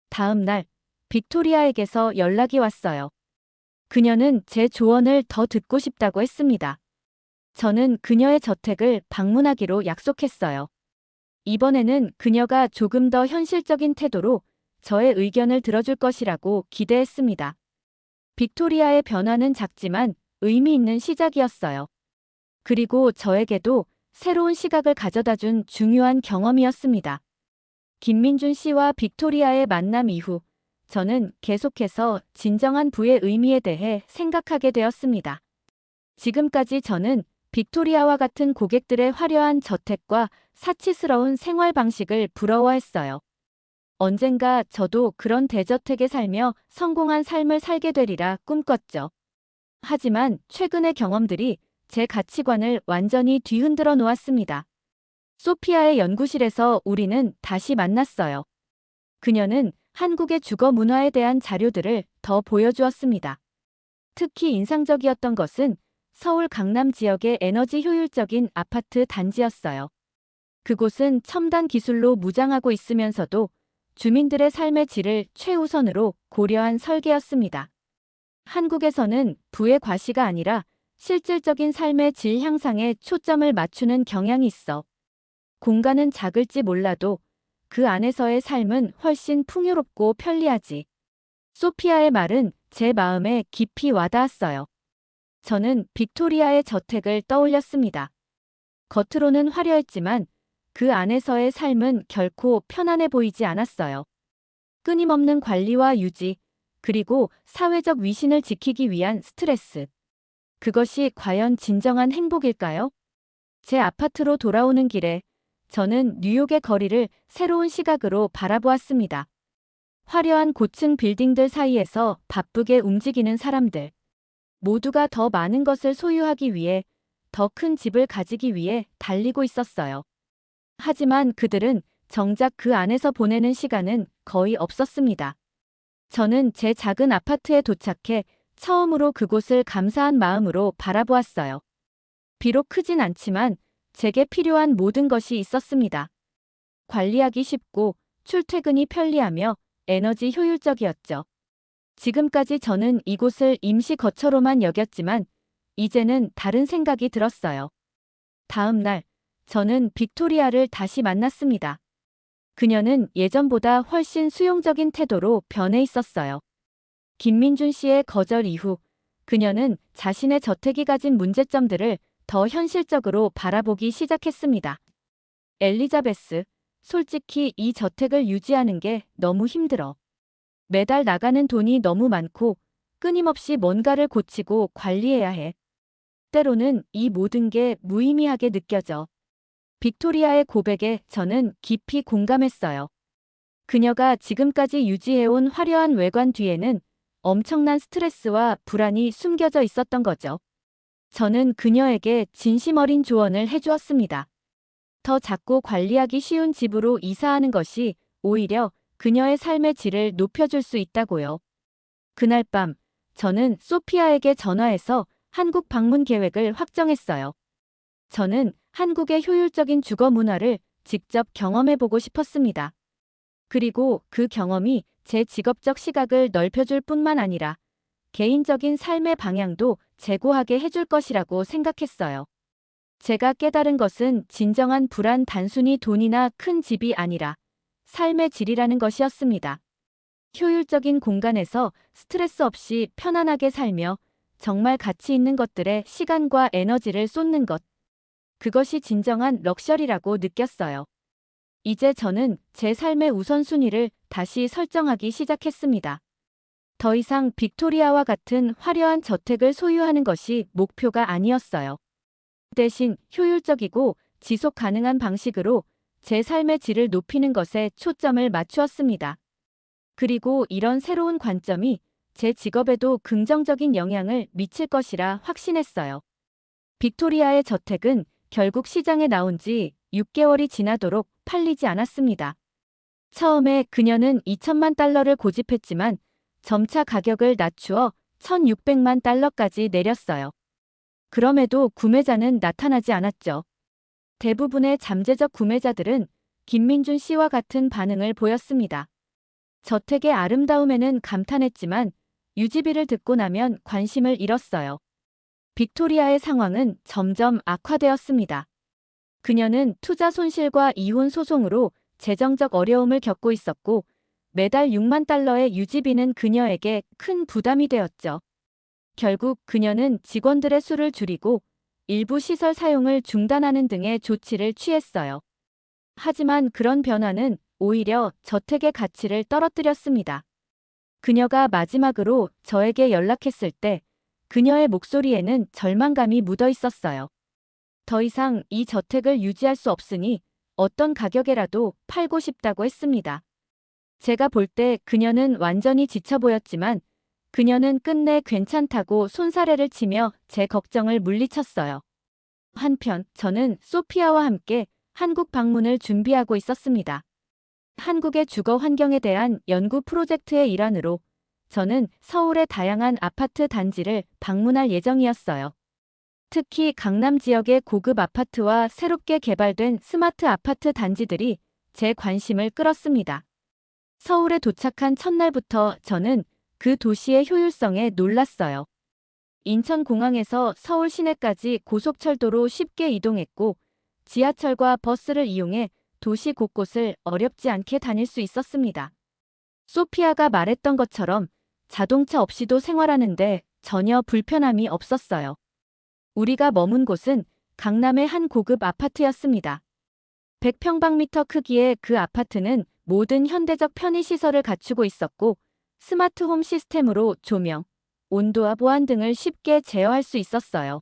다음 날, 빅토리아에게서 연락이 왔어요. 그녀는 제 조언을 더 듣고 싶다고 했습니다. 저는 그녀의 저택을 방문하기로 약속했어요. 이번에는 그녀가 조금 더 현실적인 태도로 저의 의견을 들어줄 것이라고 기대했습니다. 빅토리아의 변화는 작지만 의미 있는 시작이었어요. 그리고 저에게도 새로운 시각을 가져다준 중요한 경험이었습니다. 김민준 씨와 빅토리아의 만남 이후 저는 계속해서 진정한 부의 의미에 대해 생각하게 되었습니다. 지금까지 저는 빅토리아와 같은 고객들의 화려한 저택과 사치스러운 생활 방식을 부러워했어요. 언젠가 저도 그런 대저택에 살며 성공한 삶을 살게 되리라 꿈꿨죠. 하지만 최근의 경험들이 제 가치관을 완전히 뒤흔들어 놓았습니다. 소피아의 연구실에서 우리는 다시 만났어요. 그녀는 한국의 주거 문화에 대한 자료들을 더 보여주었습니다. 특히 인상적이었던 것은 서울 강남 지역의 에너지 효율적인 아파트 단지였어요. 그곳은 첨단 기술로 무장하고 있으면서도 주민들의 삶의 질을 최우선으로 고려한 설계였습니다. 한국에서는 부의 과시가 아니라 실질적인 삶의 질 향상에 초점을 맞추는 경향이 있어 공간은 작을지 몰라도 그 안에서의 삶은 훨씬 풍요롭고 편리하지. 소피아의 말은 제 마음에 깊이 와닿았어요. 저는 빅토리아의 저택을 떠올렸습니다. 겉으로는 화려했지만 그 안에서의 삶은 결코 편안해 보이지 않았어요. 끊임없는 관리와 유지, 그리고 사회적 위신을 지키기 위한 스트레스. 그것이 과연 진정한 행복일까요? 제 아파트로 돌아오는 길에 저는 뉴욕의 거리를 새로운 시각으로 바라보았습니다. 화려한 고층 빌딩들 사이에서 바쁘게 움직이는 사람들. 모두가 더 많은 것을 소유하기 위해, 더 큰 집을 가지기 위해 달리고 있었어요. 하지만 그들은 정작 그 안에서 보내는 시간은 거의 없었습니다. 저는 제 작은 아파트에 도착해 처음으로 그곳을 감사한 마음으로 바라보았어요. 비록 크진 않지만 제게 필요한 모든 것이 있었습니다. 관리하기 쉽고 출퇴근이 편리하며 에너지 효율적이었죠. 지금까지 저는 이곳을 임시 거처로만 여겼지만 이제는 다른 생각이 들었어요. 다음 날, 저는 빅토리아를 다시 만났습니다. 그녀는 예전보다 훨씬 수용적인 태도로 변해 있었어요. 김민준 씨의 거절 이후 그녀는 자신의 저택이 가진 문제점들을 더 현실적으로 바라보기 시작했습니다. 엘리자베스, 솔직히 이 저택을 유지하는 게 너무 힘들어. 매달 나가는 돈이 너무 많고 끊임없이 뭔가를 고치고 관리해야 해. 때로는 이 모든 게 무의미하게 느껴져. 빅토리아의 고백에 저는 깊이 공감했어요. 그녀가 지금까지 유지해온 화려한 외관 뒤에는 엄청난 스트레스와 불안이 숨겨져 있었던 거죠. 저는 그녀에게 진심 어린 조언을 해주었습니다. 더 작고 관리하기 쉬운 집으로 이사하는 것이 오히려 그녀의 삶의 질을 높여줄 수 있다고요. 그날 밤, 저는 소피아에게 전화해서 한국 방문 계획을 확정했어요. 저는 한국의 효율적인 주거 문화를 직접 경험해보고 싶었습니다. 그리고 그 경험이 제 직업적 시각을 넓혀줄 뿐만 아니라 개인적인 삶의 방향도 제고하게 해줄 것이라고 생각했어요. 제가 깨달은 것은 진정한 불안 단순히 돈이나 큰 집이 아니라 삶의 질이라는 것이었습니다. 효율적인 공간에서 스트레스 없이 편안하게 살며 정말 가치 있는 것들에 시간과 에너지를 쏟는 것. 그것이 진정한 럭셔리라고 느꼈어요. 이제 저는 제 삶의 우선순위를 다시 설정하기 시작했습니다. 더 이상 빅토리아와 같은 화려한 저택을 소유하는 것이 목표가 아니었어요. 대신 효율적이고 지속 가능한 방식으로 제 삶의 질을 높이는 것에 초점을 맞추었습니다. 그리고 이런 새로운 관점이 제 직업에도 긍정적인 영향을 미칠 것이라 확신했어요. 빅토리아의 저택은 결국 시장에 나온 지 6개월이 지나도록 팔리지 않았습니다. 처음에 그녀는 2천만 달러를 고집했지만 점차 가격을 낮추어 1,600만 달러까지 내렸어요. 그럼에도 구매자는 나타나지 않았죠. 대부분의 잠재적 구매자들은 김민준 씨와 같은 반응을 보였습니다. 저택의 아름다움에는 감탄했지만 유지비를 듣고 나면 관심을 잃었어요. 빅토리아의 상황은 점점 악화되었습니다. 그녀는 투자 손실과 이혼 소송으로 재정적 어려움을 겪고 있었고 매달 6만 달러의 유지비는 그녀에게 큰 부담이 되었죠. 결국 그녀는 직원들의 수를 줄이고 일부 시설 사용을 중단하는 등의 조치를 취했어요. 하지만 그런 변화는 오히려 저택의 가치를 떨어뜨렸습니다. 그녀가 마지막으로 저에게 연락했을 때 그녀의 목소리에는 절망감이 묻어 있었어요. 더 이상 이 저택을 유지할 수 없으니 어떤 가격에라도 팔고 싶다고 했습니다. 제가 볼 때 그녀는 완전히 지쳐 보였지만 그녀는 끝내 괜찮다고 손사래를 치며 제 걱정을 물리쳤어요. 한편 저는 소피아와 함께 한국 방문을 준비하고 있었습니다. 한국의 주거 환경에 대한 연구 프로젝트의 일환으로 저는 서울의 다양한 아파트 단지를 방문할 예정이었어요. 특히 강남 지역의 고급 아파트와 새롭게 개발된 스마트 아파트 단지들이 제 관심을 끌었습니다. 서울에 도착한 첫날부터 저는 그 도시의 효율성에 놀랐어요. 인천공항에서 서울 시내까지 고속철도로 쉽게 이동했고 지하철과 버스를 이용해 도시 곳곳을 어렵지 않게 다닐 수 있었습니다. 소피아가 말했던 것처럼 자동차 없이도 생활하는데 전혀 불편함이 없었어요. 우리가 머문 곳은 강남의 한 고급 아파트였습니다. 100평방미터 크기의 그 아파트는 모든 현대적 편의시설을 갖추고 있었고 스마트홈 시스템으로 조명, 온도와 보안 등을 쉽게 제어할 수 있었어요.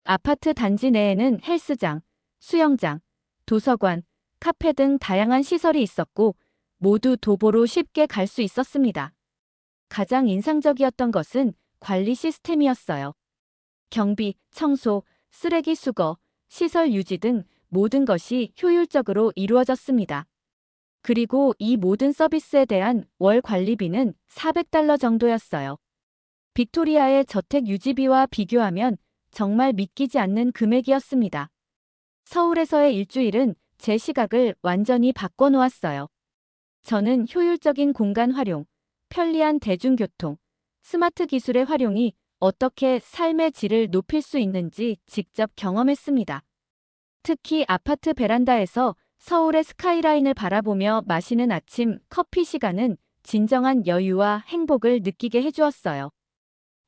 아파트 단지 내에는 헬스장, 수영장, 도서관, 카페 등 다양한 시설이 있었고 모두 도보로 쉽게 갈 수 있었습니다. 가장 인상적이었던 것은 관리 시스템이었어요. 경비, 청소, 쓰레기 수거, 시설 유지 등 모든 것이 효율적으로 이루어졌습니다. 그리고 이 모든 서비스에 대한 월 관리비는 400달러 정도였어요. 빅토리아의 저택 유지비와 비교하면 정말 믿기지 않는 금액이었습니다. 서울에서의 일주일은 제 시각을 완전히 바꿔놓았어요. 저는 효율적인 공간 활용, 편리한 대중교통, 스마트 기술의 활용이 어떻게 삶의 질을 높일 수 있는지 직접 경험했습니다. 특히 아파트 베란다에서 서울의 스카이라인을 바라보며 마시는 아침 커피 시간은 진정한 여유와 행복을 느끼게 해주었어요.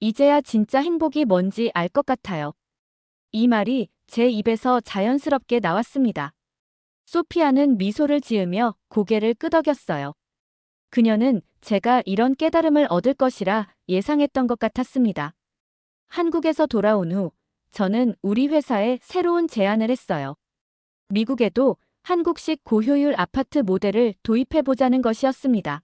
이제야 진짜 행복이 뭔지 알 것 같아요. 이 말이 제 입에서 자연스럽게 나왔습니다. 소피아는 미소를 지으며 고개를 끄덕였어요. 그녀는 제가 이런 깨달음을 얻을 것이라 예상했던 것 같았습니다. 한국에서 돌아온 후 저는 우리 회사에 새로운 제안을 했어요. 미국에도 한국식 고효율 아파트 모델을 도입해보자는 것이었습니다.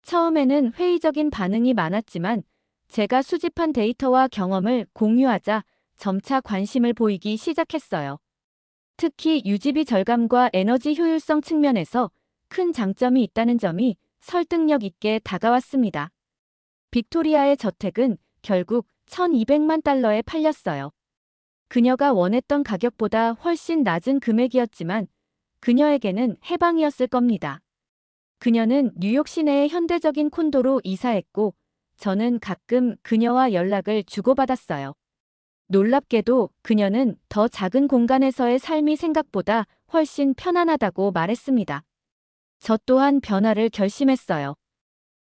처음에는 회의적인 반응이 많았지만 제가 수집한 데이터와 경험을 공유하자 점차 관심을 보이기 시작했어요. 특히 유지비 절감과 에너지 효율성 측면에서 큰 장점이 있다는 점이 설득력 있게 다가왔습니다. 빅토리아의 저택은 결국 1,200만 달러에 팔렸어요. 그녀가 원했던 가격보다 훨씬 낮은 금액이었지만 그녀에게는 해방이었을 겁니다. 그녀는 뉴욕 시내의 현대적인 콘도로 이사했고 저는 가끔 그녀와 연락을 주고받았어요. 놀랍게도 그녀는 더 작은 공간에서의 삶이 생각보다 훨씬 편안하다고 말했습니다. 저 또한 변화를 결심했어요.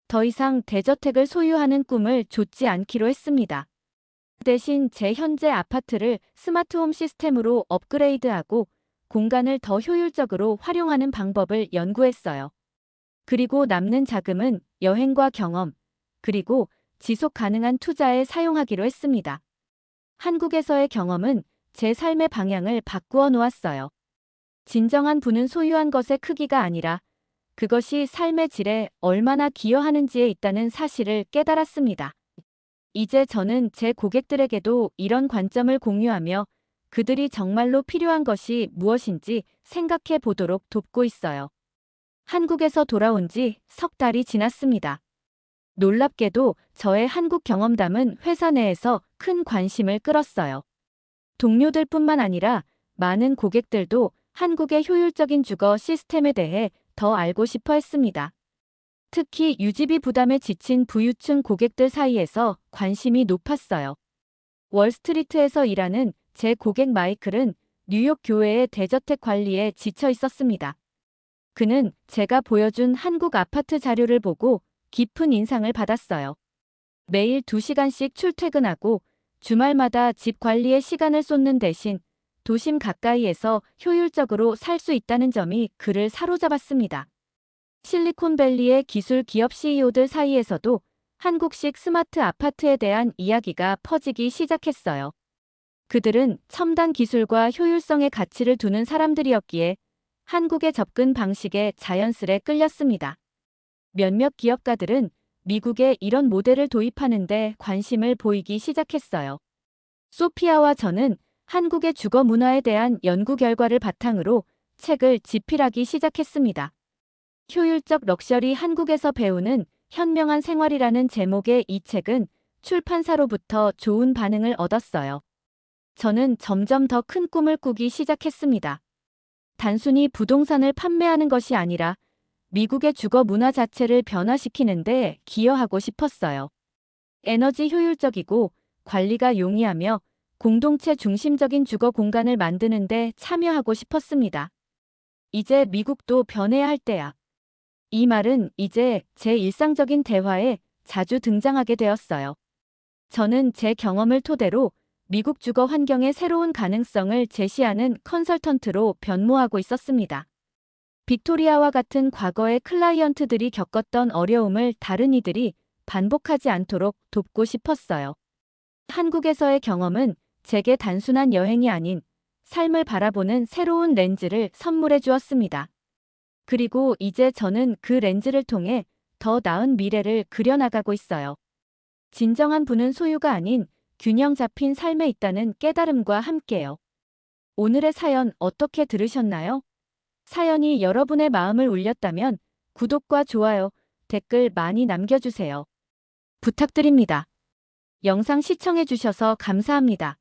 더 이상 대저택을 소유하는 꿈을 좇지 않기로 했습니다. 대신 제 현재 아파트를 스마트홈 시스템으로 업그레이드하고 공간을 더 효율적으로 활용하는 방법을 연구했어요. 그리고 남는 자금은 여행과 경험, 그리고 지속 가능한 투자에 사용하기로 했습니다. 한국에서의 경험은 제 삶의 방향을 바꾸어 놓았어요. 진정한 부는 소유한 것의 크기가 아니라 그것이 삶의 질에 얼마나 기여하는지에 있다는 사실을 깨달았습니다. 이제 저는 제 고객들에게도 이런 관점을 공유하며 그들이 정말로 필요한 것이 무엇인지 생각해 보도록 돕고 있어요. 한국에서 돌아온 지 석 달이 지났습니다. 놀랍게도 저의 한국 경험담은 회사 내에서 큰 관심을 끌었어요. 동료들뿐만 아니라 많은 고객들도 한국의 효율적인 주거 시스템에 대해 더 알고 싶어 했습니다. 특히 유지비 부담에 지친 부유층 고객들 사이에서 관심이 높았어요. 월스트리트에서 일하는 제 고객 마이클은 뉴욕 교외의 대저택 관리에 지쳐 있었습니다. 그는 제가 보여준 한국 아파트 자료를 보고 깊은 인상을 받았어요. 매일 2시간씩 출퇴근하고 주말마다 집 관리에 시간을 쏟는 대신 도심 가까이에서 효율적으로 살 수 있다는 점이 그를 사로잡았습니다. 실리콘밸리의 기술 기업 CEO들 사이에서도 한국식 스마트 아파트에 대한 이야기가 퍼지기 시작했어요. 그들은 첨단 기술과 효율성의 가치를 두는 사람들이었기에 한국의 접근 방식에 자연스레 끌렸습니다. 몇몇 기업가들은 미국에 이런 모델을 도입하는 데 관심을 보이기 시작했어요. 소피아와 저는 한국의 주거 문화에 대한 연구 결과를 바탕으로 책을 집필하기 시작했습니다. 효율적 럭셔리 한국에서 배우는 현명한 생활이라는 제목의 이 책은 출판사로부터 좋은 반응을 얻었어요. 저는 점점 더 큰 꿈을 꾸기 시작했습니다. 단순히 부동산을 판매하는 것이 아니라 미국의 주거 문화 자체를 변화시키는 데 기여하고 싶었어요. 에너지 효율적이고 관리가 용이하며 공동체 중심적인 주거 공간을 만드는 데 참여하고 싶었습니다. 이제 미국도 변해야 할 때야. 이 말은 이제 제 일상적인 대화에 자주 등장하게 되었어요. 저는 제 경험을 토대로 미국 주거 환경의 새로운 가능성을 제시하는 컨설턴트로 변모하고 있었습니다. 빅토리아와 같은 과거의 클라이언트들이 겪었던 어려움을 다른 이들이 반복하지 않도록 돕고 싶었어요. 한국에서의 경험은 제게 단순한 여행이 아닌 삶을 바라보는 새로운 렌즈를 선물해 주었습니다. 그리고 이제 저는 그 렌즈를 통해 더 나은 미래를 그려나가고 있어요. 진정한 부는 소유가 아닌 균형 잡힌 삶에 있다는 깨달음과 함께요. 오늘의 사연 어떻게 들으셨나요? 사연이 여러분의 마음을 울렸다면 구독과 좋아요, 댓글 많이 남겨주세요. 부탁드립니다. 영상 시청해주셔서 감사합니다.